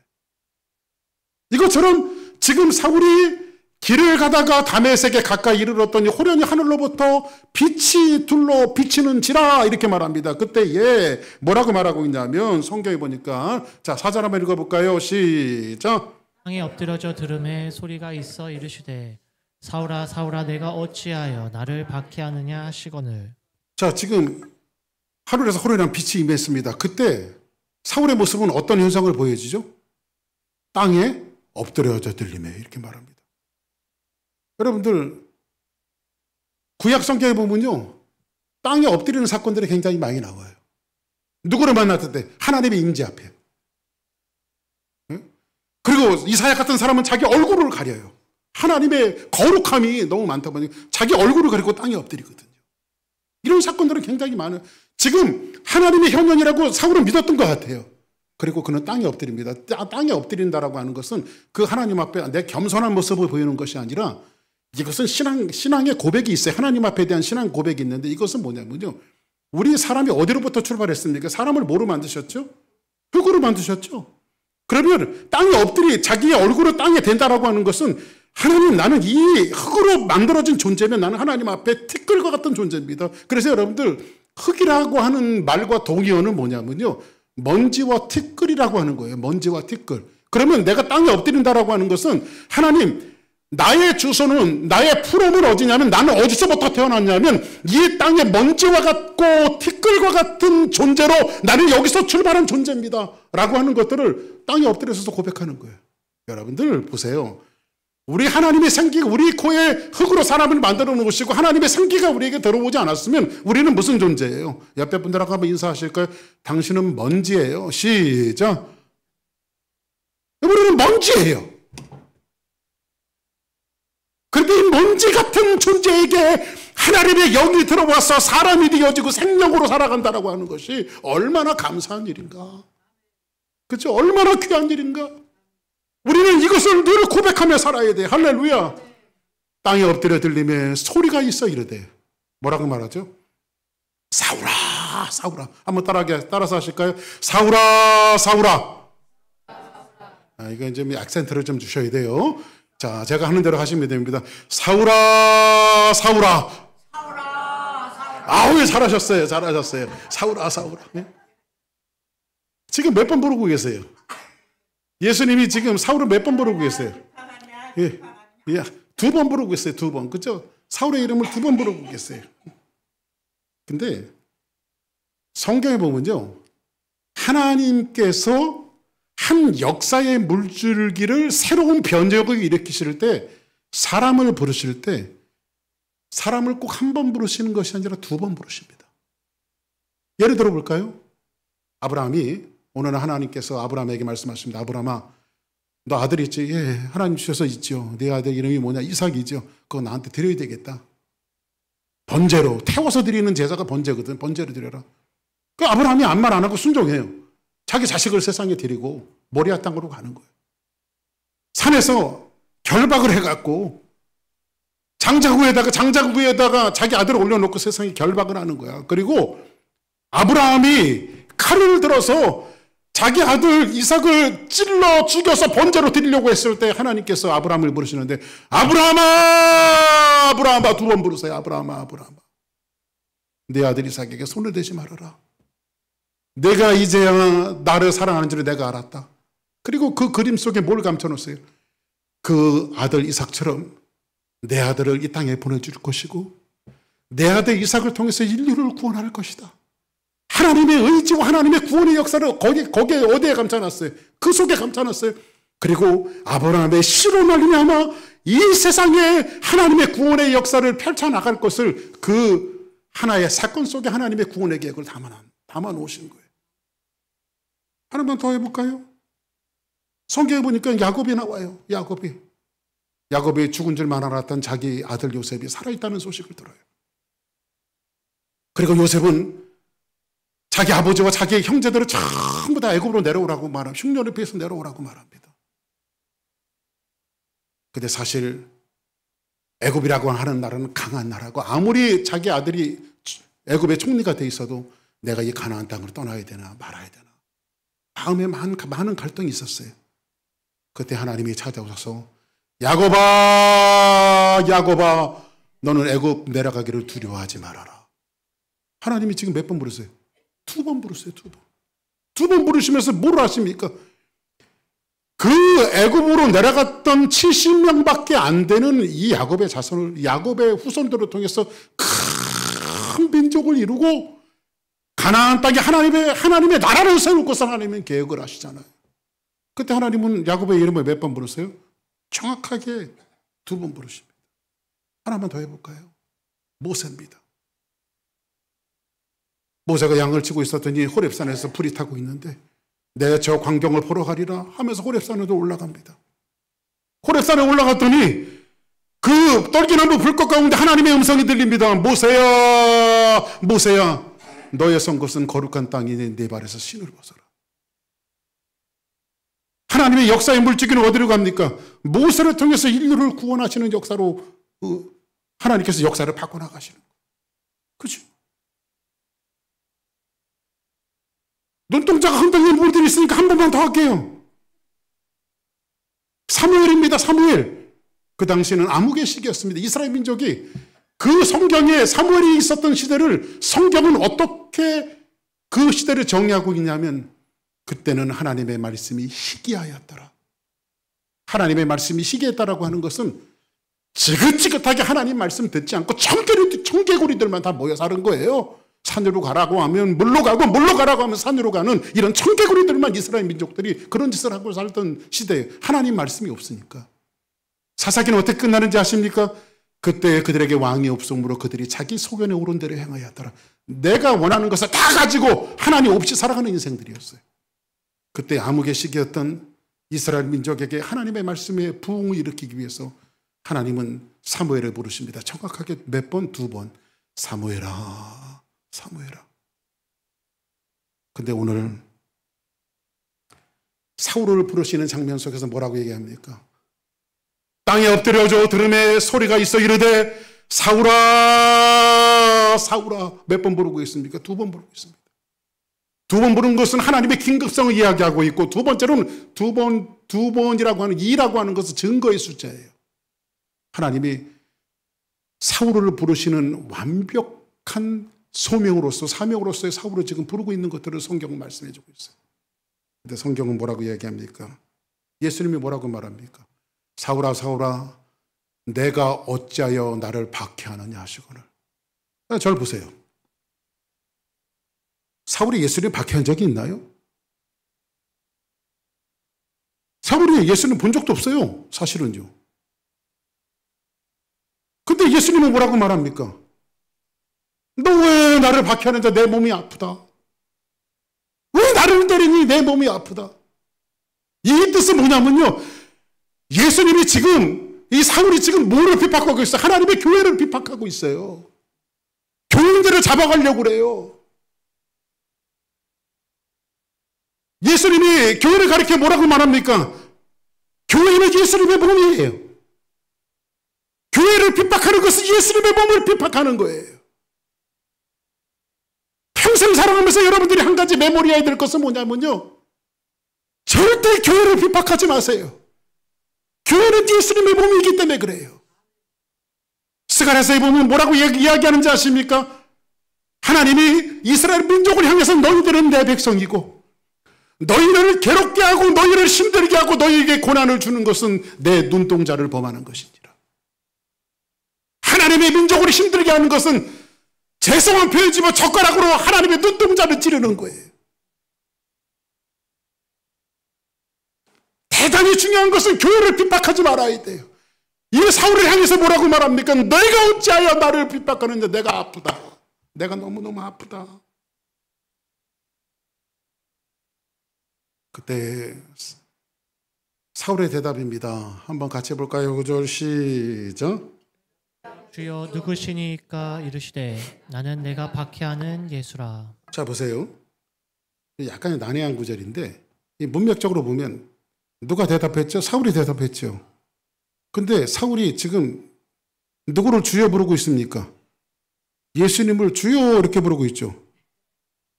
이것처럼 지금 사울이 길을 가다가 다메섹에 가까이 이르렀더니 호련히 하늘로부터 빛이 둘러 비치는지라, 이렇게 말합니다. 그때 뭐라고 말하고 있냐면 성경에 보니까, 자, 4절 한번 읽어볼까요? 시작. 땅에 엎드려져 들음에 소리가 있어 이르시되 사울아 사울아 내가 어찌하여 나를 박해하느냐 하시거늘. 자, 지금 하늘에서 호련한 빛이 임했습니다. 그때 사울의 모습은 어떤 현상을 보여주죠? 땅에 엎드려져 들리매, 이렇게 말합니다. 여러분들, 구약 성경에 보면요, 땅에 엎드리는 사건들이 굉장히 많이 나와요. 누구를 만났을 때? 하나님의 임재 앞에. 그리고 이사야 같은 사람은 자기 얼굴을 가려요. 하나님의 거룩함이 너무 많다 보니 자기 얼굴을 가리고 땅에 엎드리거든요. 이런 사건들은 굉장히 많아요. 지금 하나님의 현현이라고 사울은 믿었던 것 같아요. 그리고 그는 땅에 엎드립니다. 땅에 엎드린다라고 하는 것은 그 하나님 앞에 내 겸손한 모습을 보이는 것이 아니라, 이것은 신앙의 고백이 있어요. 하나님 앞에 대한 신앙 고백이 있는데, 이것은 뭐냐면요, 우리 사람이 어디로부터 출발했습니까? 사람을 뭐로 만드셨죠? 흙으로 만드셨죠. 그러면 땅에 자기의 얼굴을 땅에 댄다라고 하는 것은, 하나님, 나는 이 흙으로 만들어진 존재면 나는 하나님 앞에 티끌과 같은 존재입니다. 그래서 여러분들, 흙이라고 하는 말과 동의어는 뭐냐면요, 먼지와 티끌이라고 하는 거예요. 먼지와 티끌. 그러면 내가 땅에 엎드린다라고 하는 것은, 하나님, 나의 주소는, 나의 풀음은 어디냐면, 나는 어디서부터 태어났냐면 이 땅의 먼지와 같고 티끌과 같은 존재로 나는 여기서 출발한 존재입니다 라고 하는 것들을 땅에 엎드려서 고백하는 거예요. 여러분들 보세요. 우리 하나님의 생기가 우리 코에 흙으로 사람을 만들어 놓으시고 하나님의 생기가 우리에게 들어오지 않았으면 우리는 무슨 존재예요? 옆에 분들하고 한번 인사하실까요? 당신은 먼지예요. 시작. 우리는 먼지예요. 그런데 이 먼지 같은 존재에게 하나님의 영이 들어와서 사람이 되어지고 생명으로 살아간다라고 하는 것이 얼마나 감사한 일인가. 그렇죠? 얼마나 귀한 일인가? 우리는 이것을 늘 고백하며 살아야 돼. 할렐루야. 땅에 엎드려 들리며 소리가 있어 이르되 뭐라고 말하죠? 사울아 사울아. 한번 따라서 하실까요? 사울아 사울아. 이거 이제 액센트를 좀 주셔야 돼요. 자, 제가 하는 대로 하시면 됩니다. 사울아 사울아. 아우, 잘하셨어요. 사울아 사울아. 지금 몇 번 부르고 계세요? 예수님이 지금 사울을 몇 번 부르고 계세요? 예, 2번 부르고 있어요. 2번. 그죠? 사울의 이름을 2번 부르고 계세요. 근데 성경에 보면요, 하나님께서 한 역사의 물줄기를 새로운 변혁을 일으키실 때, 사람을 부르실 때 사람을 꼭 한 번 부르시는 것이 아니라 2번 부르십니다. 예를 들어 볼까요? 아브라함이, 오늘 하나님께서 아브라함에게 말씀하십니다. 아브라함아, 너 아들 있지? 예, 하나님 주셔서 있죠. 네 아들 이름이 뭐냐? 이삭이죠. 그거 나한테 드려야 되겠다. 번제로, 태워서 드리는 제사가 번제거든. 번제로 드려라. 그 아브라함이 아무 말 안 하고 순종해요. 자기 자식을 세상에 데리고 모리아 땅으로 가는 거예요. 산에서 결박을 해갖고 장자구에다가 자기 아들을 올려놓고 세상에 결박을 하는 거야. 그리고 아브라함이 칼을 들어서 자기 아들 이삭을 찔러 죽여서 번제로 드리려고 했을 때 하나님께서 아브라함을 부르시는데, 아브라함아 2번 부르세요. 아브라함아 내 아들 이삭에게 손을 대지 말아라. 내가 이제야 나를 사랑하는 줄을 내가 알았다. 그리고 그 그림 속에 뭘 감춰놓았어요? 그 아들 이삭처럼 내 아들을 이 땅에 보내줄 것이고 내 아들 이삭을 통해서 인류를 구원할 것이다. 하나님의 의지와 하나님의 구원의 역사를 거기에 어디에 감춰놨어요? 그 속에 감춰놨어요. 그리고 아브라함의 씨로 말미암아 이 세상에 하나님의 구원의 역사를 펼쳐나갈 것을 그 하나의 사건 속에 하나님의 구원의 계획을 담아 놓으신 거예요. 하나만 더 해볼까요? 성경에 보니까 야곱이 나와요. 야곱이 죽은 줄만 알았던 자기 아들 요셉이 살아있다는 소식을 들어요. 그리고 요셉은 자기 아버지와 자기 형제들을 전부 다 애굽으로 내려오라고 말합니다. 흉년을 피해서 내려오라고 말합니다. 근데 사실 애굽이라고 하는 나라는 강한 나라고, 아무리 자기 아들이 애굽의 총리가 돼 있어도 내가 이 가나안 땅을 떠나야 되나 말아야 되나 마음에 많은 갈등이 있었어요. 그때 하나님이 찾아오셔서 야곱아 너는 애굽 내려가기를 두려워하지 말아라. 하나님이 지금 몇 번 부르세요? 2번 부르세요. 2번 부르시면서 뭘 하십니까? 그 애굽으로 내려갔던 70명밖에 안 되는 이 야곱의 후손들을 통해서 큰 민족을 이루고 가나안 땅에 하나님의 나라를 세울 것을 하나님은 계획을 하시잖아요. 그때 하나님은 야곱의 이름을 몇 번 부르세요? 정확하게 2번 부르십니다. 하나만 더 해볼까요? 모세입니다. 모세가 양을 치고 있었더니 호렙산에서 불이 타고 있는데 내가 저 광경을 보러 가리라 하면서 호렙산으로 올라갑니다. 호렙산에 올라갔더니 그 떨기나무 불꽃 가운데 하나님의 음성이 들립니다. 모세야 너의 선 것은 거룩한 땅이니 네 발에서 신을 벗어라. 하나님의 역사의 물줄기는 어디로 갑니까? 모세를 통해서 인류를 구원하시는 역사로 하나님께서 역사를 바꿔나가시는 거예요. 그렇죠? 눈동자가 흔들리는 부분들이 있으니까 한 번만 더 할게요. 사무엘입니다. 사무엘. 그 당시에는 암흑의 시기였습니다. 이스라엘 민족이 그 성경에 사무엘이 있었던 시대를, 성경은 어떻게 그 시대를 정의하고 있냐면, 그때는 하나님의 말씀이 희귀하였더라. 하나님의 말씀이 희귀했다라고 하는 것은 지긋지긋하게 하나님 말씀 듣지 않고 청개구리들만 다 모여 사는 거예요. 산으로 가라고 하면 물로 가고, 물로 가라고 하면 산으로 가는 이런 청개구리들만 이스라엘 민족들이 그런 짓을 하고 살던 시대에 하나님 말씀이 없으니까. 사사기는 어떻게 끝나는지 아십니까? 그때 그들에게 왕이 없으므로 그들이 자기 소견에 오른 대로 행하였더라. 내가 원하는 것을 다 가지고 하나님 없이 살아가는 인생들이었어요. 그때 암흑의 시기였던 이스라엘 민족에게 하나님의 말씀에 부흥을 일으키기 위해서 하나님은 사무엘을 부르십니다. 정확하게 몇 번? 2번. 사무엘아, 사무엘아. 근데 오늘 사울을 부르시는 장면 속에서 뭐라고 얘기합니까? 땅에 엎드려져 들음에 소리가 있어 이르되 사울아 사울아. 몇 번 부르고 있습니까? 2번 부르고 있습니다. 2번 부른 것은 하나님의 긴급성을 이야기하고 있고, 두 번째로는 두 번이라고 하는 2라고 하는 것은 증거의 숫자예요. 하나님이 사울을 부르시는 완벽한 소명으로서 사명으로서의 사울을 지금 부르고 있는 것들을 성경은 말씀해 주고 있어요. 근데 성경은 뭐라고 이야기합니까? 예수님이 뭐라고 말합니까? 사울아 사울아 내가 어찌하여 나를 박해하느냐 하시거늘. 저를 보세요. 사울이 예수님 박해한 적이 있나요? 사울이 예수님 본 적도 없어요. 사실은요. 근데 예수님은 뭐라고 말합니까? 너 왜 나를 박해하는 자 내 몸이 아프다. 왜 나를 때리니 내 몸이 아프다. 이 뜻은 뭐냐면요. 예수님이 지금 이 사울이 지금 뭐를 핍박하고 있어요? 하나님의 교회를 핍박하고 있어요. 교인들을 잡아가려고 그래요. 예수님이 교회를 가리켜 뭐라고 말합니까? 교회는 예수님의 몸이에요. 교회를 핍박하는 것은 예수님의 몸을 핍박하는 거예요. 평생 살아가면서 여러분들이 한 가지 메모리해야 될 것은 뭐냐면요. 절대 교회를 핍박하지 마세요. 교회는 예수님의 몸이기 때문에 그래요. 스가랴서에 보면 뭐라고 이야기하는지 아십니까? 하나님이 이스라엘 민족을 향해서 너희들은 내 백성이고 너희를 괴롭게 하고 너희를 힘들게 하고 너희에게 고난을 주는 것은 내 눈동자를 범하는 것이니라. 하나님의 민족을 힘들게 하는 것은 죄송한 표현이지만 젓가락으로 하나님의 눈동자를 찌르는 거예요. 대단히 중요한 것은 교회를 핍박하지 말아야 돼요. 이 사울을 향해서 뭐라고 말합니까? 너희가 어찌하여 나를 핍박하는데 내가 아프다. 내가 너무너무 아프다. 그때 사울의 대답입니다. 한번 같이 해볼까요? 9절 시작. 주여 누구시니까 이르시되 나는 내가 박해하는 예수라. 자 보세요. 약간의 난해한 구절인데 문맥적으로 보면 누가 대답했죠? 사울이 대답했죠. 근데 사울이 지금 누구를 주여 부르고 있습니까? 예수님을 주여 이렇게 부르고 있죠.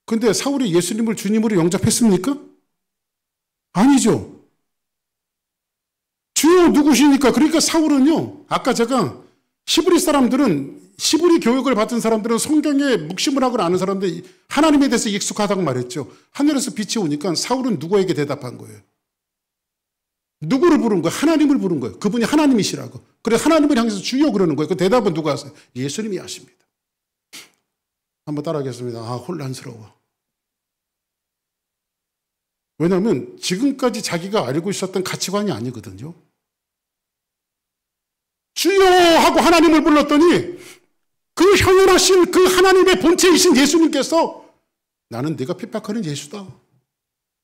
근데 사울이 예수님을 주님으로 영접했습니까? 아니죠. 주여 누구시니까. 그러니까 사울은요, 아까 제가 히브리 교육을 받은 사람들은 성경에 묵심을 하고 아는 사람들 하나님에 대해서 익숙하다고 말했죠. 하늘에서 빛이 오니까 사울은 누구에게 대답한 거예요? 누구를 부른 거예요? 하나님을 부른 거예요. 그분이 하나님이시라고. 그래서 하나님을 향해서 주여 그러는 거예요. 그 대답은 누가 하세요? 예수님이 하십니다. 한번 따라하겠습니다. 아, 혼란스러워. 왜냐하면 지금까지 자기가 알고 있었던 가치관이 아니거든요. 주여 하고 하나님을 불렀더니 그 형연하신 그 하나님의 본체이신 예수님께서 나는 네가 핍박하는 예수다.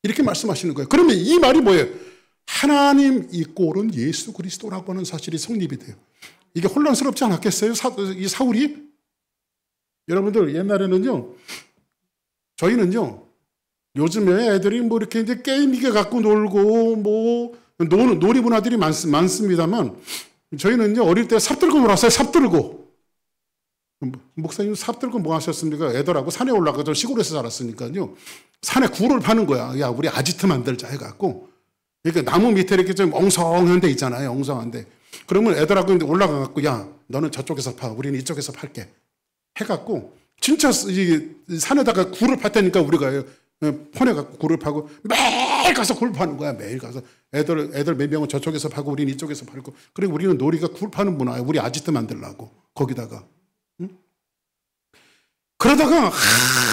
이렇게 말씀하시는 거예요. 그러면 이 말이 뭐예요? 하나님 이꼴은 예수 그리스도라고 하는 사실이 성립이 돼요. 이게 혼란스럽지 않았겠어요? 이 사울이? 여러분들 옛날에는요, 저희는요, 요즘에 애들이 뭐 이렇게 이제 게임기계 갖고 놀고 뭐 놀이 문화들이 많습니다만 저희는요 어릴 때 삽 들고 놀았어요. 삽 들고. 목사님 삽 들고 뭐 하셨습니까? 애들하고 산에 올라가서 시골에서 살았으니까요. 산에 굴을 파는 거야. 야 우리 아지트 만들자 해갖고 이렇게 나무 밑에 이렇게 좀 엉성한 데 있잖아요. 엉성한 데. 그러면 애들하고 올라가갖고 야 너는 저쪽에서 파. 우리는 이쪽에서 팔게. 해갖고 진짜 이 산에다가 굴을 팔 테니까 우리가 폰에 갖고 굴을 파고 매일 가서 굴 파는 거야. 매일 가서 애들 몇 명은 저쪽에서 파고 우리는 이쪽에서 팔고. 그리고 우리는 놀이가 굴 파는 문화야. 우리 아지트 만들라고 거기다가. 응? 그러다가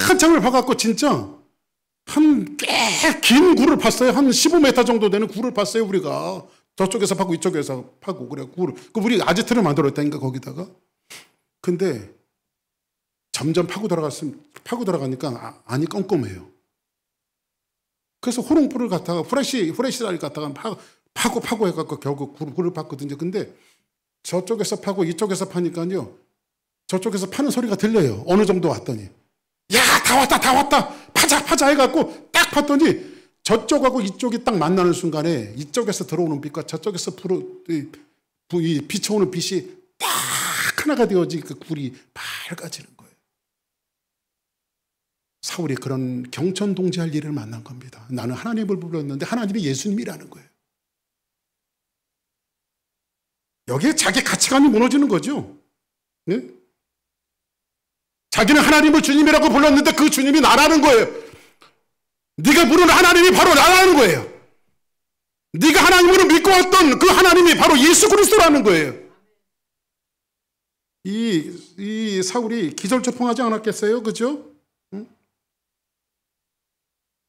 한참을 봐갖고 진짜 한 꽤 긴 굴을 팠어요. 한 15m 정도 되는 굴을 팠어요. 우리가 저쪽에서 파고 이쪽에서 파고 그래 굴을. 우리 아지트를 만들었다니까 거기다가. 근데 점점 파고 들어가니까 안이 껌껌해요. 그래서 호롱불을 갖다가 후레쉬를 갖다가 파고 해갖고 결국 굴을 팠거든요. 근데 저쪽에서 파고 이쪽에서 파니까요. 저쪽에서 파는 소리가 들려요. 어느 정도 왔더니. 야, 다 왔다. 파자 해갖고 딱 팠더니 저쪽하고 이쪽이 딱 만나는 순간에 이쪽에서 들어오는 빛과 저쪽에서 비춰오는 빛이 딱 하나가 되어지 그 굴이 밝아지는 거예요. 사울이 그런 경천동지할 일을 만난 겁니다. 나는 하나님을 불렀는데 하나님이 예수님이라는 거예요. 여기에 자기 가치관이 무너지는 거죠. 네? 자기는 하나님을 주님이라고 불렀는데 그 주님이 나라는 거예요. 네가 부르는 하나님이 바로 나라는 거예요. 네가 하나님으로 믿고 왔던 그 하나님이 바로 예수 그리스도라는 거예요. 이 사울이 기절초풍하지 않았겠어요? 그죠? 응?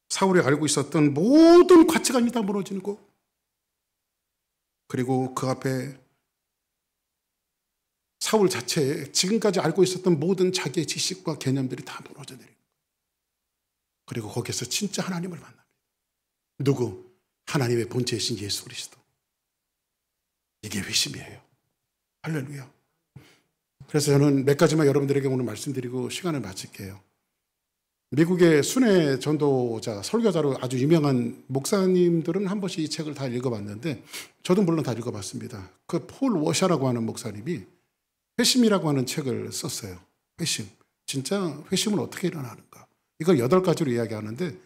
사울이 알고 있었던 모든 가치관이 다 무너지는 거. 그리고 그 앞에 사울 자체에 지금까지 알고 있었던 모든 자기의 지식과 개념들이 다 무너져 내리는 거예요. 그리고 거기서 진짜 하나님을 만납니다. 누구? 하나님의 본체이신 예수 그리스도. 이게 회심이에요. 할렐루야. 그래서 저는 몇 가지만 여러분들에게 오늘 말씀드리고 시간을 마칠게요. 미국의 순회 전도자, 설교자로 아주 유명한 목사님들은 한 번씩 이 책을 다 읽어봤는데 저도 물론 다 읽어봤습니다. 그 폴 워샤라고 하는 목사님이 회심이라고 하는 책을 썼어요. 회심. 진짜 회심은 어떻게 일어나는가. 이걸 8가지로 이야기하는데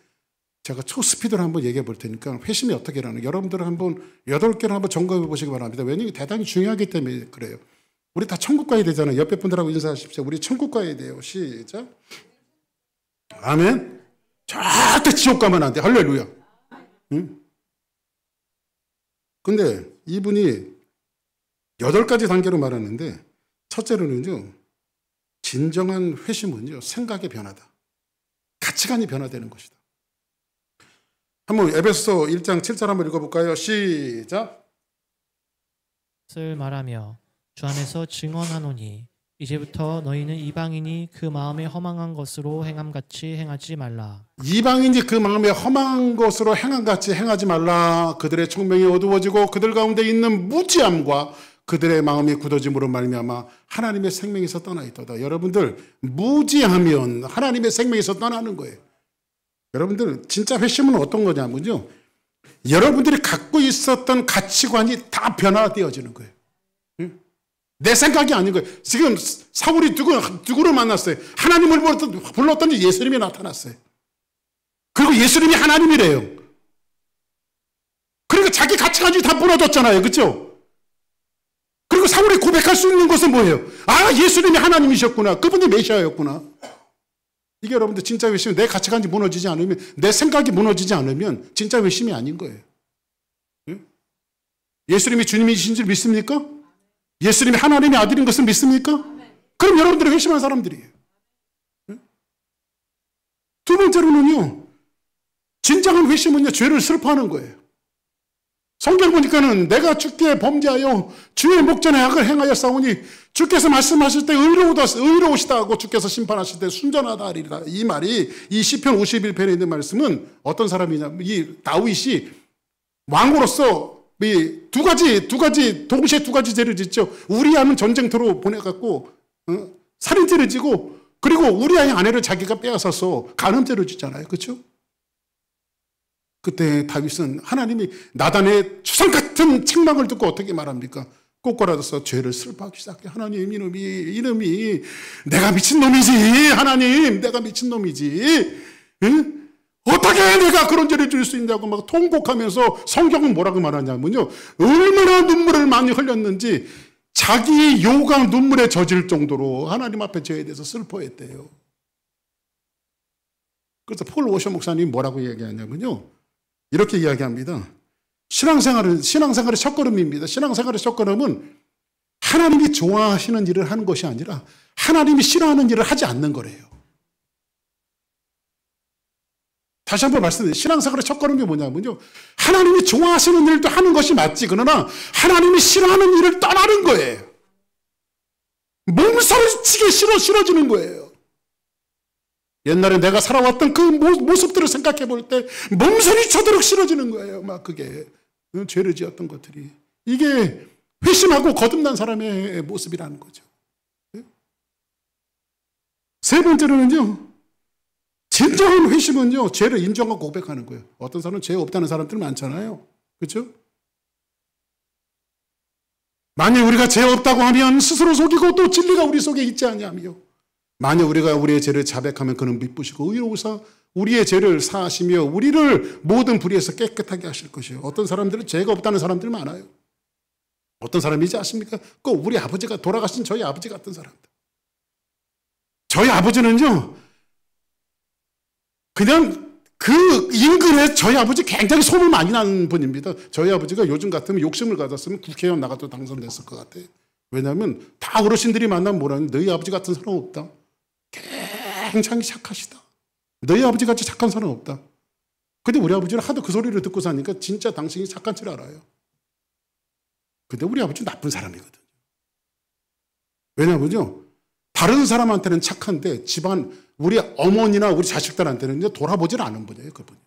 제가 초스피드로 한번 얘기해 볼 테니까 회심이 어떻게 일어나는가. 여러분들은 한번 8개를 한번 점검해 보시기 바랍니다. 왜냐하면 대단히 중요하기 때문에 그래요. 우리 다 천국 가야 되잖아요. 옆에 분들하고 인사하십시오. 우리 천국 가야 돼요. 시작. 아멘. 절대 지옥 가면 안 돼. 할렐루야. 응? 근데 이분이 8가지 단계로 말하는데 첫째로는요, 진정한 회심은요, 생각의 변화다. 가치관이 변화되는 것이다. 한번 에베소서 1장 7절 한번 읽어볼까요? 시작. 뜻을 말하며 주 안에서 증언하노니 이제부터 너희는 이방인이 그 마음에 허망한 것으로 행함같이 행하지 말라. 이방인이 그 마음에 허망한 것으로 행함같이 행하지 말라. 그들의 총명이 어두워지고 그들 가운데 있는 무지함과 그들의 마음이 굳어짐으로 말미암아 하나님의 생명에서 떠나 있도다. 여러분들 무지하면 하나님의 생명에서 떠나는 거예요. 여러분들 진짜 회심은 어떤 거냐면요, 여러분들이 갖고 있었던 가치관이 다 변화되어지는 거예요. 내 생각이 아닌 거예요. 지금 사울이 누구를 만났어요? 하나님을 불렀더니 예수님이 나타났어요. 그리고 예수님이 하나님이래요. 그러니까 자기 가치관이 다 무너졌잖아요. 그렇죠? 그리고 사울이 고백할 수 있는 것은 뭐예요? 아, 예수님이 하나님이셨구나. 그분이 메시아였구나. 이게 여러분들 진짜 회심은 내 가치관이 무너지지 않으면, 내 생각이 무너지지 않으면 진짜 회심이 아닌 거예요. 예수님이 주님이신 줄 믿습니까? 예수님이 하나님의 아들인 것을 믿습니까? 그럼 여러분들이 회심한 사람들이에요. 두 번째로는요, 진정한 회심은요, 죄를 슬퍼하는 거예요. 성경 보니까는 내가 주께 범죄하여 주의 목전에 악을 행하여 싸우니 주께서 말씀하실 때 의로우시다 하고 주께서 심판하실 때 순전하다 하리라. 이 말이 이 시편 51편에 있는 말씀은 어떤 사람이냐, 이 다윗이 왕으로서 두 가지 동시에 두 가지 죄를 짓죠. 우리아는 전쟁터로 보내갖고 살인죄를 지고, 그리고 우리아의 아내를 자기가 빼앗아서 간음죄를 짓잖아요. 그렇죠? 그때 다윗은 하나님이 나단의 추상 같은 책망을 듣고 어떻게 말합니까? 꼬꾸라져서 죄를 슬퍼하기 시작해. 하나님, 이놈이 내가 미친놈이지. 하나님, 내가 미친놈이지. 응? 어떻게 내가 그런 죄를 줄 수 있냐고 막 통곡하면서, 성경은 뭐라고 말하냐면요, 얼마나 눈물을 많이 흘렸는지 자기 요가 눈물에 젖을 정도로 하나님 앞에 죄에 대해서 슬퍼했대요. 그래서 폴 워셔 목사님이 뭐라고 얘기하냐면요, 이렇게 이야기합니다. 신앙생활의 첫걸음입니다. 신앙생활의 첫걸음은 하나님이 좋아하시는 일을 하는 것이 아니라 하나님이 싫어하는 일을 하지 않는 거래요. 다시 한번 말씀드려요. 신앙생활의 첫걸음이 뭐냐면요, 하나님이 좋아하시는 일도 하는 것이 맞지, 그러나 하나님이 싫어하는 일을 떠나는 거예요. 몸서리치게 싫어지는 거예요. 옛날에 내가 살아왔던 그 모습들을 생각해 볼 때 몸서리 쳐도록 싫어지는 거예요. 막 그게 죄를 지었던 것들이. 이게 회심하고 거듭난 사람의 모습이라는 거죠. 세 번째로는요, 진정한 회심은요, 죄를 인정하고 고백하는 거예요. 어떤 사람은 죄 없다는 사람들 많잖아요. 그렇죠? 만약 우리가 죄 없다고 하면 스스로 속이고 또 진리가 우리 속에 있지 않냐며. 만약 우리가 우리의 죄를 자백하면 그는 미쁘시고 의로우사 우리의 죄를 사하시며 우리를 모든 불의에서 깨끗하게 하실 것이요. 어떤 사람들은 죄가 없다는 사람들 많아요. 어떤 사람이지 아십니까? 꼭 우리 아버지가 돌아가신 저희 아버지 같은 사람들. 저희 아버지는요, 그냥 그 인근에 저희 아버지 굉장히 소문 많이 나는 분입니다. 저희 아버지가 요즘 같으면 욕심을 가졌으면 국회의원 나가도 당선됐을 것 같아요. 왜냐하면 다 어르신들이 만나면 뭐라는 너희 아버지 같은 사람 없다. 굉장히 착하시다. 너희 아버지 같이 착한 사람 없다. 근데 우리 아버지는 하도 그 소리를 듣고 사니까 진짜 당신이 착한 줄 알아요. 근데 우리 아버지는 나쁜 사람이거든요. 왜냐면요, 다른 사람한테는 착한데 집안 우리 어머니나 우리 자식들한테는 이제 돌아보질 않은 분이에요, 그분이.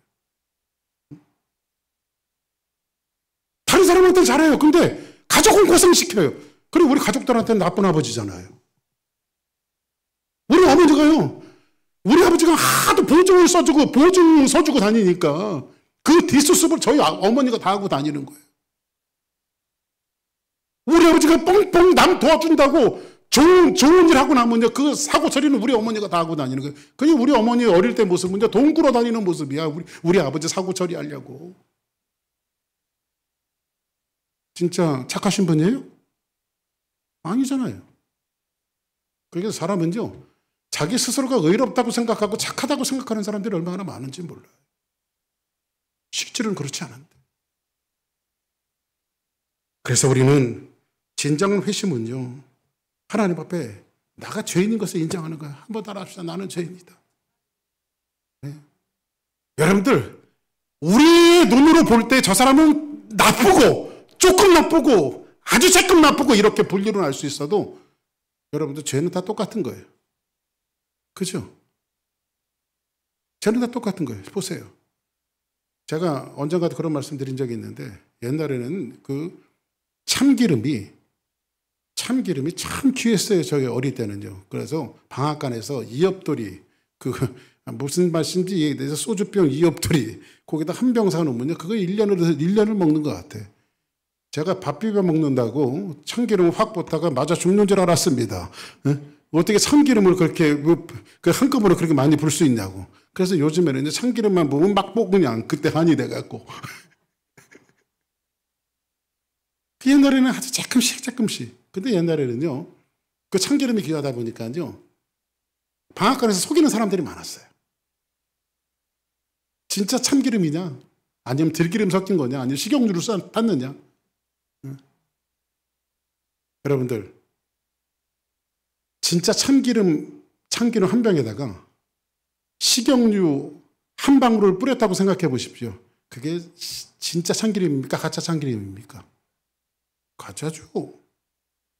다른 사람한테는 잘해요. 근데 가족은 고생시켜요. 그리고 우리 가족들한테는 나쁜 아버지잖아요. 우리 어머니가요, 우리 아버지가 하도 보증을 써주고 보증 서주고 다니니까 그 뒷수습을 저희 어머니가 다 하고 다니는 거예요. 우리 아버지가 뻥뻥 남 도와준다고 좋은 일 하고 나면요, 그 사고 처리는 우리 어머니가 다 하고 다니는 거예요. 그냥 우리 어머니 어릴 때 모습은요, 돈 꾸러 다니는 모습이야. 우리 아버지 사고 처리하려고. 진짜 착하신 분이에요? 아니잖아요. 그러니까 사람은요, 자기 스스로가 의롭다고 생각하고 착하다고 생각하는 사람들이 얼마나 많은지 몰라요. 실제로는 그렇지 않은데. 그래서 우리는 진정한 회심은요, 하나님 앞에 나가 죄인인 것을 인정하는 거야. 한번 따라합시다. 나는 죄인이다. 네. 여러분들, 우리의 눈으로 볼 때 저 사람은 나쁘고 조금 나쁘고 아주 조금 나쁘고 이렇게 분류를 할 수 있어도 여러분들 죄는 다 똑같은 거예요. 그죠? 죄는 다 똑같은 거예요. 보세요. 제가 언젠가도 그런 말씀 드린 적이 있는데 옛날에는 그 참기름이 참 귀했어요. 저희 어릴 때는요. 그래서 방앗간에서 이엽돌이 무슨 맛인지 얘기해서 소주병 이엽돌이 거기다 한 병 사놓으면요, 그거 1년을 먹는 것 같아. 제가 밥 비벼 먹는다고 참기름을 확 붓다가 맞아 죽는 줄 알았습니다. 어떻게 참기름을 그렇게 한꺼번에 그렇게 많이 불 수 있냐고. 그래서 요즘에는 이제 참기름만 부으면 막 볶으냐. 그때 한이 돼갖고. 그 옛날에는 아주 조금씩. 근데 옛날에는요, 그 참기름이 귀하다 보니까요, 방앗간에서 속이는 사람들이 많았어요. 진짜 참기름이냐? 아니면 들기름 섞인 거냐? 아니면 식용유를 탔느냐? 여러분들, 진짜 참기름 한 병에다가 식용유 한 방울을 뿌렸다고 생각해 보십시오. 그게 진짜 참기름입니까? 가짜 참기름입니까?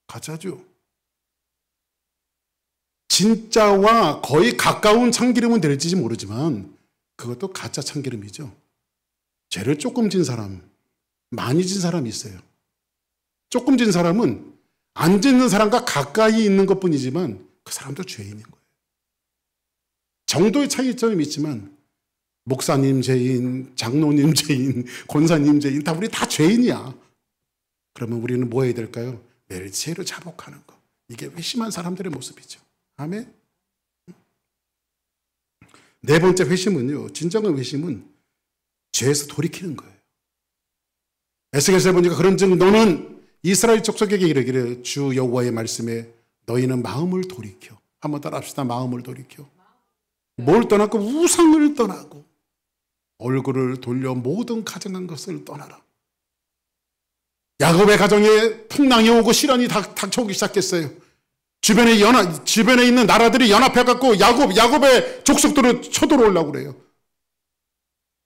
가짜죠. 진짜와 거의 가까운 참기름은 될지 모르지만 그것도 가짜 참기름이죠. 죄를 조금 진 사람, 많이 진 사람이 있어요. 조금 진 사람은 안 짓는 사람과 가까이 있는 것뿐이지만 그 사람도 죄인인 거예요. 정도의 차이점이 있지만 목사님 죄인, 장로님 죄인, 권사님 죄인, 우리 다 죄인이야. 그러면 우리는 뭐 해야 될까요? 매일 죄를 자복하는 거. 이게 회심한 사람들의 모습이죠. 아멘. 네 번째 회심은요, 진정한 회심은 죄에서 돌이키는 거예요. 에스겔서에 보니까 그런즉 너는 이스라엘 족속에게 이르기를 주 여호와의 말씀에 너희는 마음을 돌이켜. 한번 따라합시다. 마음을 돌이켜. 뭘 떠났고 우상을 떠나고 얼굴을 돌려 모든 가증한 것을 떠나라. 야곱의 가정에 풍랑이 오고 시련이 닥쳐오기 시작했어요. 주변에 있는 나라들이 연합해갖고 야곱의 족속들을 쳐들어오려고 그래요.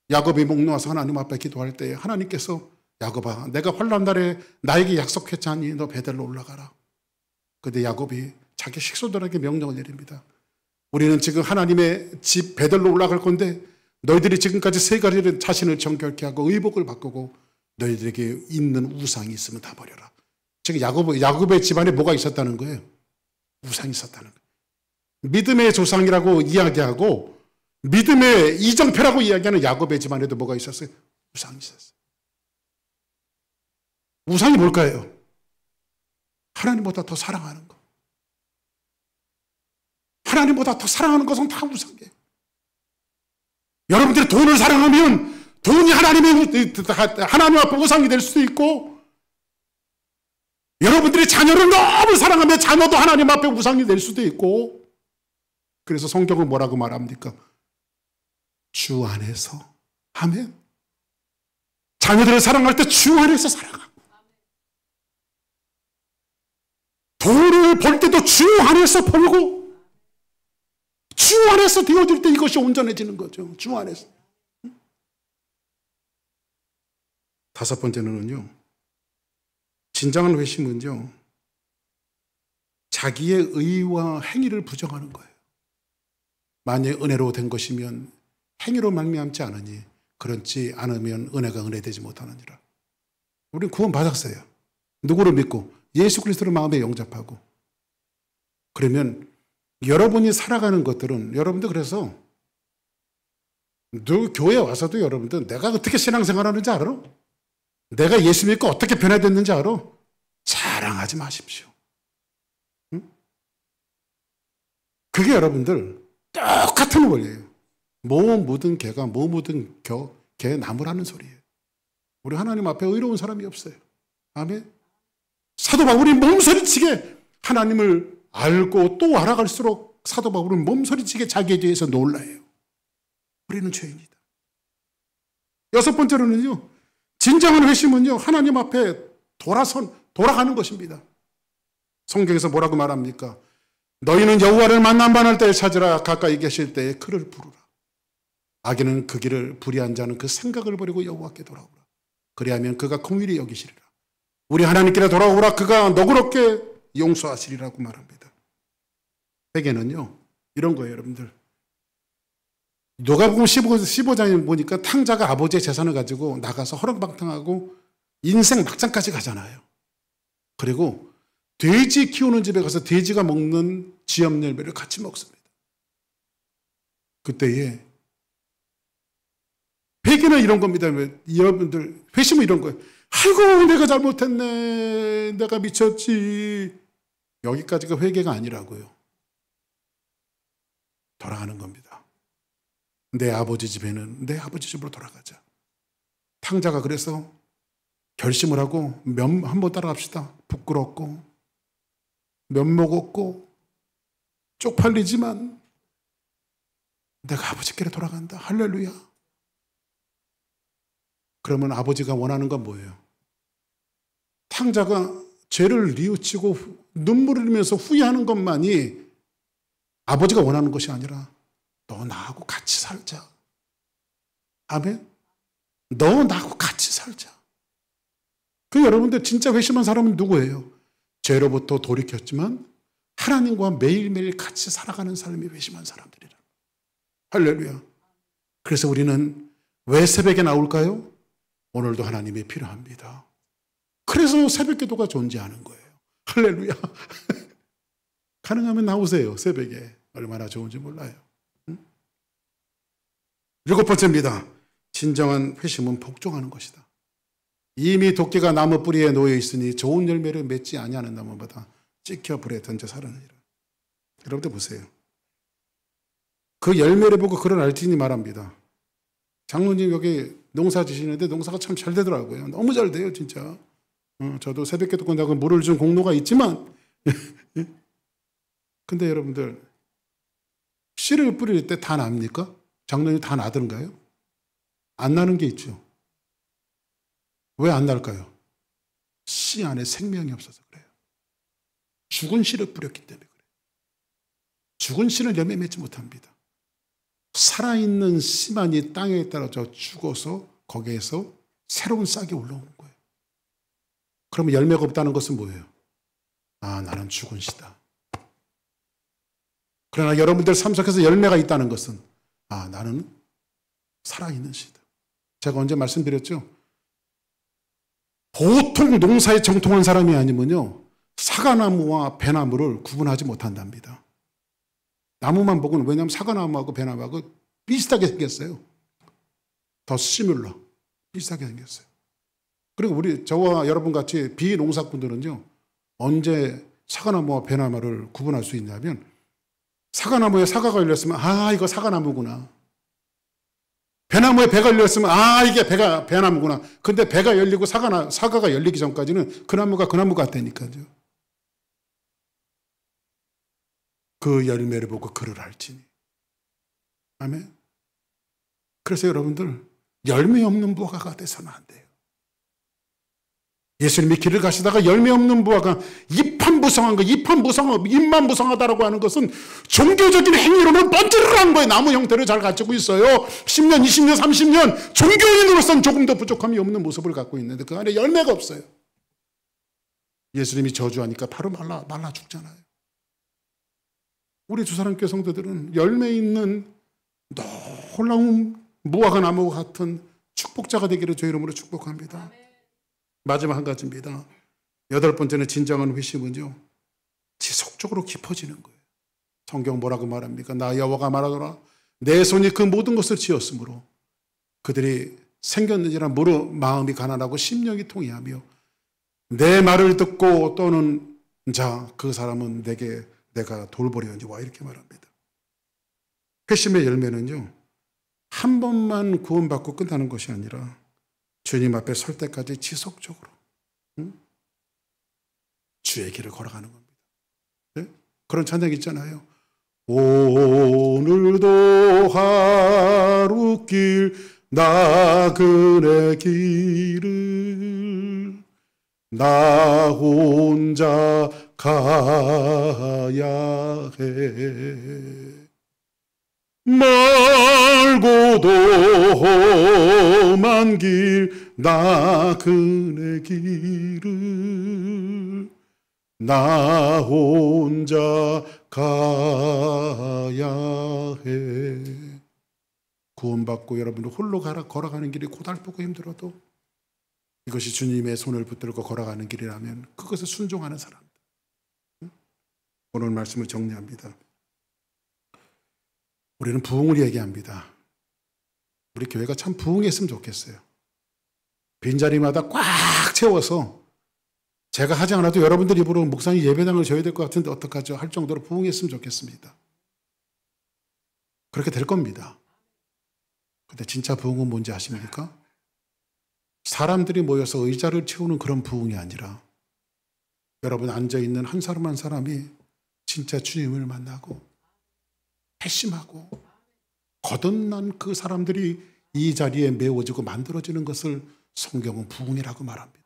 야곱이 목 놓아서 하나님 앞에 기도할 때 하나님께서 야곱아, 내가 환난 날에 나에게 약속했잖니 너 베델로 올라가라. 근데 야곱이 자기 식소들에게 명령을 내립니다. 우리는 지금 하나님의 집 베델로 올라갈 건데 너희들이 지금까지 세 가지를 자신을 정결케 하고 의복을 바꾸고 너희들에게 있는 우상이 있으면 다 버려라. 지금 야곱의 집안에 뭐가 있었다는 거예요? 우상이 있었다는 거예요. 믿음의 조상이라고 이야기하고 믿음의 이정표라고 이야기하는 야곱의 집안에도 뭐가 있었어요? 우상이 있었어요. 우상이 뭘까요? 하나님보다 더 사랑하는 것. 하나님보다 더 사랑하는 것은 다 우상이에요. 여러분들이 돈을 사랑하면 돈이 하나님 앞에 우상이 될 수도 있고, 여러분들이 자녀를 너무 사랑하면 자녀도 하나님 앞에 우상이 될 수도 있고, 그래서 성경은 뭐라고 말합니까? 주 안에서. 아멘. 자녀들을 사랑할 때 주 안에서 사랑하고, 돈을 벌 때도 주 안에서 벌고, 주 안에서 되어질 때 이것이 온전해지는 거죠. 주 안에서. 다섯 번째는요, 진정한 회심은요, 자기의 의와 행위를 부정하는 거예요. 만약 은혜로 된 것이면 행위로 말미암지 않으니 그렇지 않으면 은혜가 은혜되지 못하느니라. 우리는 구원 받았어요. 누구를 믿고? 예수 그리스도를 마음에 영접하고. 그러면 여러분이 살아가는 것들은, 여러분들 그래서 교회 와서도 여러분들 내가 어떻게 신앙생활하는지 알아? 내가 예수 믿고 어떻게 변화됐는지 알아? 자랑하지 마십시오. 응? 그게 여러분들 똑같은 원리예요. 뭐 묻은 개가 뭐 묻은 개 나무라는 소리예요. 우리 하나님 앞에 의로운 사람이 없어요. 아멘. 사도 바울이 몸서리치게 하나님을 알고 또 알아갈수록 사도 바울은 몸서리치게 자기에 대해서 놀라요. 우리는 죄인이다. 여섯 번째로는요, 진정한 회심은요, 하나님 앞에 돌아가는 것입니다. 성경에서 뭐라고 말합니까? 너희는 여호와를 만난반할 때에 찾으라. 가까이 계실 때에 그를 부르라. 악인은 그 길을 불의한 자는 그 생각을 버리고 여호와께 돌아오라. 그리하면 그가 긍휼히 여기시리라. 우리 하나님께 돌아오라. 그가 너그럽게 용서하시리라고 말합니다. 회개는요, 이런 거예요, 여러분들. 누가복음 15장에 보니까 탕자가 아버지의 재산을 가지고 나가서 허랑방탕하고 인생 막장까지 가잖아요. 그리고 돼지 키우는 집에 가서 돼지가 먹는 지엽 열매를 같이 먹습니다. 그때에 회개는 이런 겁니다. 여러분들 회심은 이런 거예요. 아이고 내가 잘못했네, 내가 미쳤지. 여기까지가 회개가 아니라고요. 돌아가는 겁니다. 내 아버지 집에는 내 아버지 집으로 돌아가자. 탕자가 그래서 결심을 하고 한번 따라갑시다. 부끄럽고 면목 없고 쪽팔리지만 내가 아버지께로 돌아간다. 할렐루야. 그러면 아버지가 원하는 건 뭐예요? 탕자가 죄를 뉘우치고 눈물을 흘리면서 후회하는 것만이 아버지가 원하는 것이 아니라 너 나하고 같이 살자. 아멘? 너 나하고 같이 살자. 그 여러분들 진짜 회심한 사람은 누구예요? 죄로부터 돌이켰지만 하나님과 매일매일 같이 살아가는 사람이 회심한 사람들이라. 할렐루야. 그래서 우리는 왜 새벽에 나올까요? 오늘도 하나님이 필요합니다. 그래서 새벽 기도가 존재하는 거예요. 할렐루야. 가능하면 나오세요. 새벽에. 얼마나 좋은지 몰라요. 일곱 번째입니다. 진정한 회심은 복종하는 것이다. 이미 도끼가 나무 뿌리에 놓여 있으니 좋은 열매를 맺지 아니하는 나무보다 찍혀 불에 던져 사르느니라. 여러분들 보세요. 그 열매를 보고 그런 알진이 말합니다. 장로님 여기 농사 지시는데 농사가 참 잘 되더라고요. 너무 잘 돼요, 진짜. 저도 새벽기도 끝나고 물을 준 공로가 있지만 근데 여러분들 씨를 뿌릴 때 다 납니까? 장로님 다 나던가요? 안 나는 게 있죠. 왜 안 날까요? 씨 안에 생명이 없어서 그래요. 죽은 씨를 뿌렸기 때문에 그래요. 죽은 씨를 열매 맺지 못합니다. 살아있는 씨만이 땅에 떨어져 죽어서 거기에서 새로운 싹이 올라오는 거예요. 그러면 열매가 없다는 것은 뭐예요? 아, 나는 죽은 씨다. 그러나 여러분들 삶 속에서 열매가 있다는 것은 아, 나는 살아있는 씨다. 제가 언제 말씀드렸죠? 보통 농사에 정통한 사람이 아니면요, 사과나무와 배나무를 구분하지 못한답니다. 나무만 보고는, 왜냐하면 사과나무하고 배나무하고 비슷하게 생겼어요. 더 시뮬러. 비슷하게 생겼어요. 그리고 저와 여러분 같이 비농사꾼들은요, 언제 사과나무와 배나무를 구분할 수 있냐면, 사과나무에 사과가 열렸으면, 이거 사과나무구나. 배나무에 배가 열렸으면, 이게 배나무구나. 근데 배가 열리고 사과가 열리기 전까지는 그 나무가 같다니까요. 그 열매를 보고 그를 알지니. 아멘. 그래서 여러분들, 열매 없는 무화과가 돼서는 안 돼요. 예수님이 길을 가시다가 열매 없는 무화과, 입만 무성하다라고 하는 것은 종교적인 행위로는 번지르르한 거예요. 나무 형태를 잘 갖추고 있어요. 10년, 20년, 30년 종교인으로서는 조금 더 부족함이 없는 모습을 갖고 있는데 그 안에 열매가 없어요. 예수님이 저주하니까 바로 말라 죽잖아요. 우리 주사랑교회 성도들은 열매 있는 놀라운 무화과 나무 같은 축복자가 되기를 주의 이름으로 축복합니다. 마지막 한 가지입니다. 8번째는 진정한 회심은요, 지속적으로 깊어지는 거예요. 성경 뭐라고 말합니까? 나 여호와가 말하노라. 내 손이 그 모든 것을 지었으므로 그들이 생겼는지라 마음이 가난하고 심령이 통회하며 내 말을 듣고 또는 그 사람은 내가 돌보려는지 와 이렇게 말합니다. 회심의 열매는요, 한 번만 구원받고 끝나는 것이 아니라 주님 앞에 설 때까지 지속적으로 주의 길을 걸어가는 겁니다. 네? 그런 찬양이 있잖아요. 오늘도 하루길 나그네 길을 나 혼자 가야 해. 멀고도 험한 길 나그네 길을 나 혼자 가야 해. 구원받고 여러분들 홀로 걸어가는 길이 고달프고 힘들어도 이것이 주님의 손을 붙들고 걸어가는 길이라면 그것을 순종하는 사람들. 오늘 말씀을 정리합니다. 우리는 부흥을 얘기합니다. 우리 교회가 참 부흥했으면 좋겠어요. 빈자리마다 꽉 채워서 제가 하지 않아도 여러분들 입으로 목사님 예배당을 줘야 될 것 같은데 어떡하죠? 할 정도로 부흥했으면 좋겠습니다. 그렇게 될 겁니다. 근데 진짜 부흥은 뭔지 아십니까? 사람들이 모여서 의자를 채우는 그런 부흥이 아니라 여러분 앉아있는 한 사람 한 사람이 진짜 주님을 만나고 회심하고 거듭난 그 사람들이 이 자리에 메워지고 만들어지는 것을 성경은 부흥이라고 말합니다.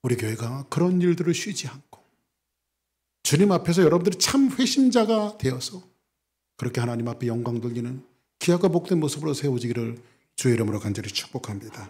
우리 교회가 그런 일들을 쉬지 않고 주님 앞에서 여러분들이 참 회심자가 되어서 그렇게 하나님 앞에 영광 돌리는 귀하고 복된 모습으로 세워지기를 주의 이름으로 간절히 축복합니다.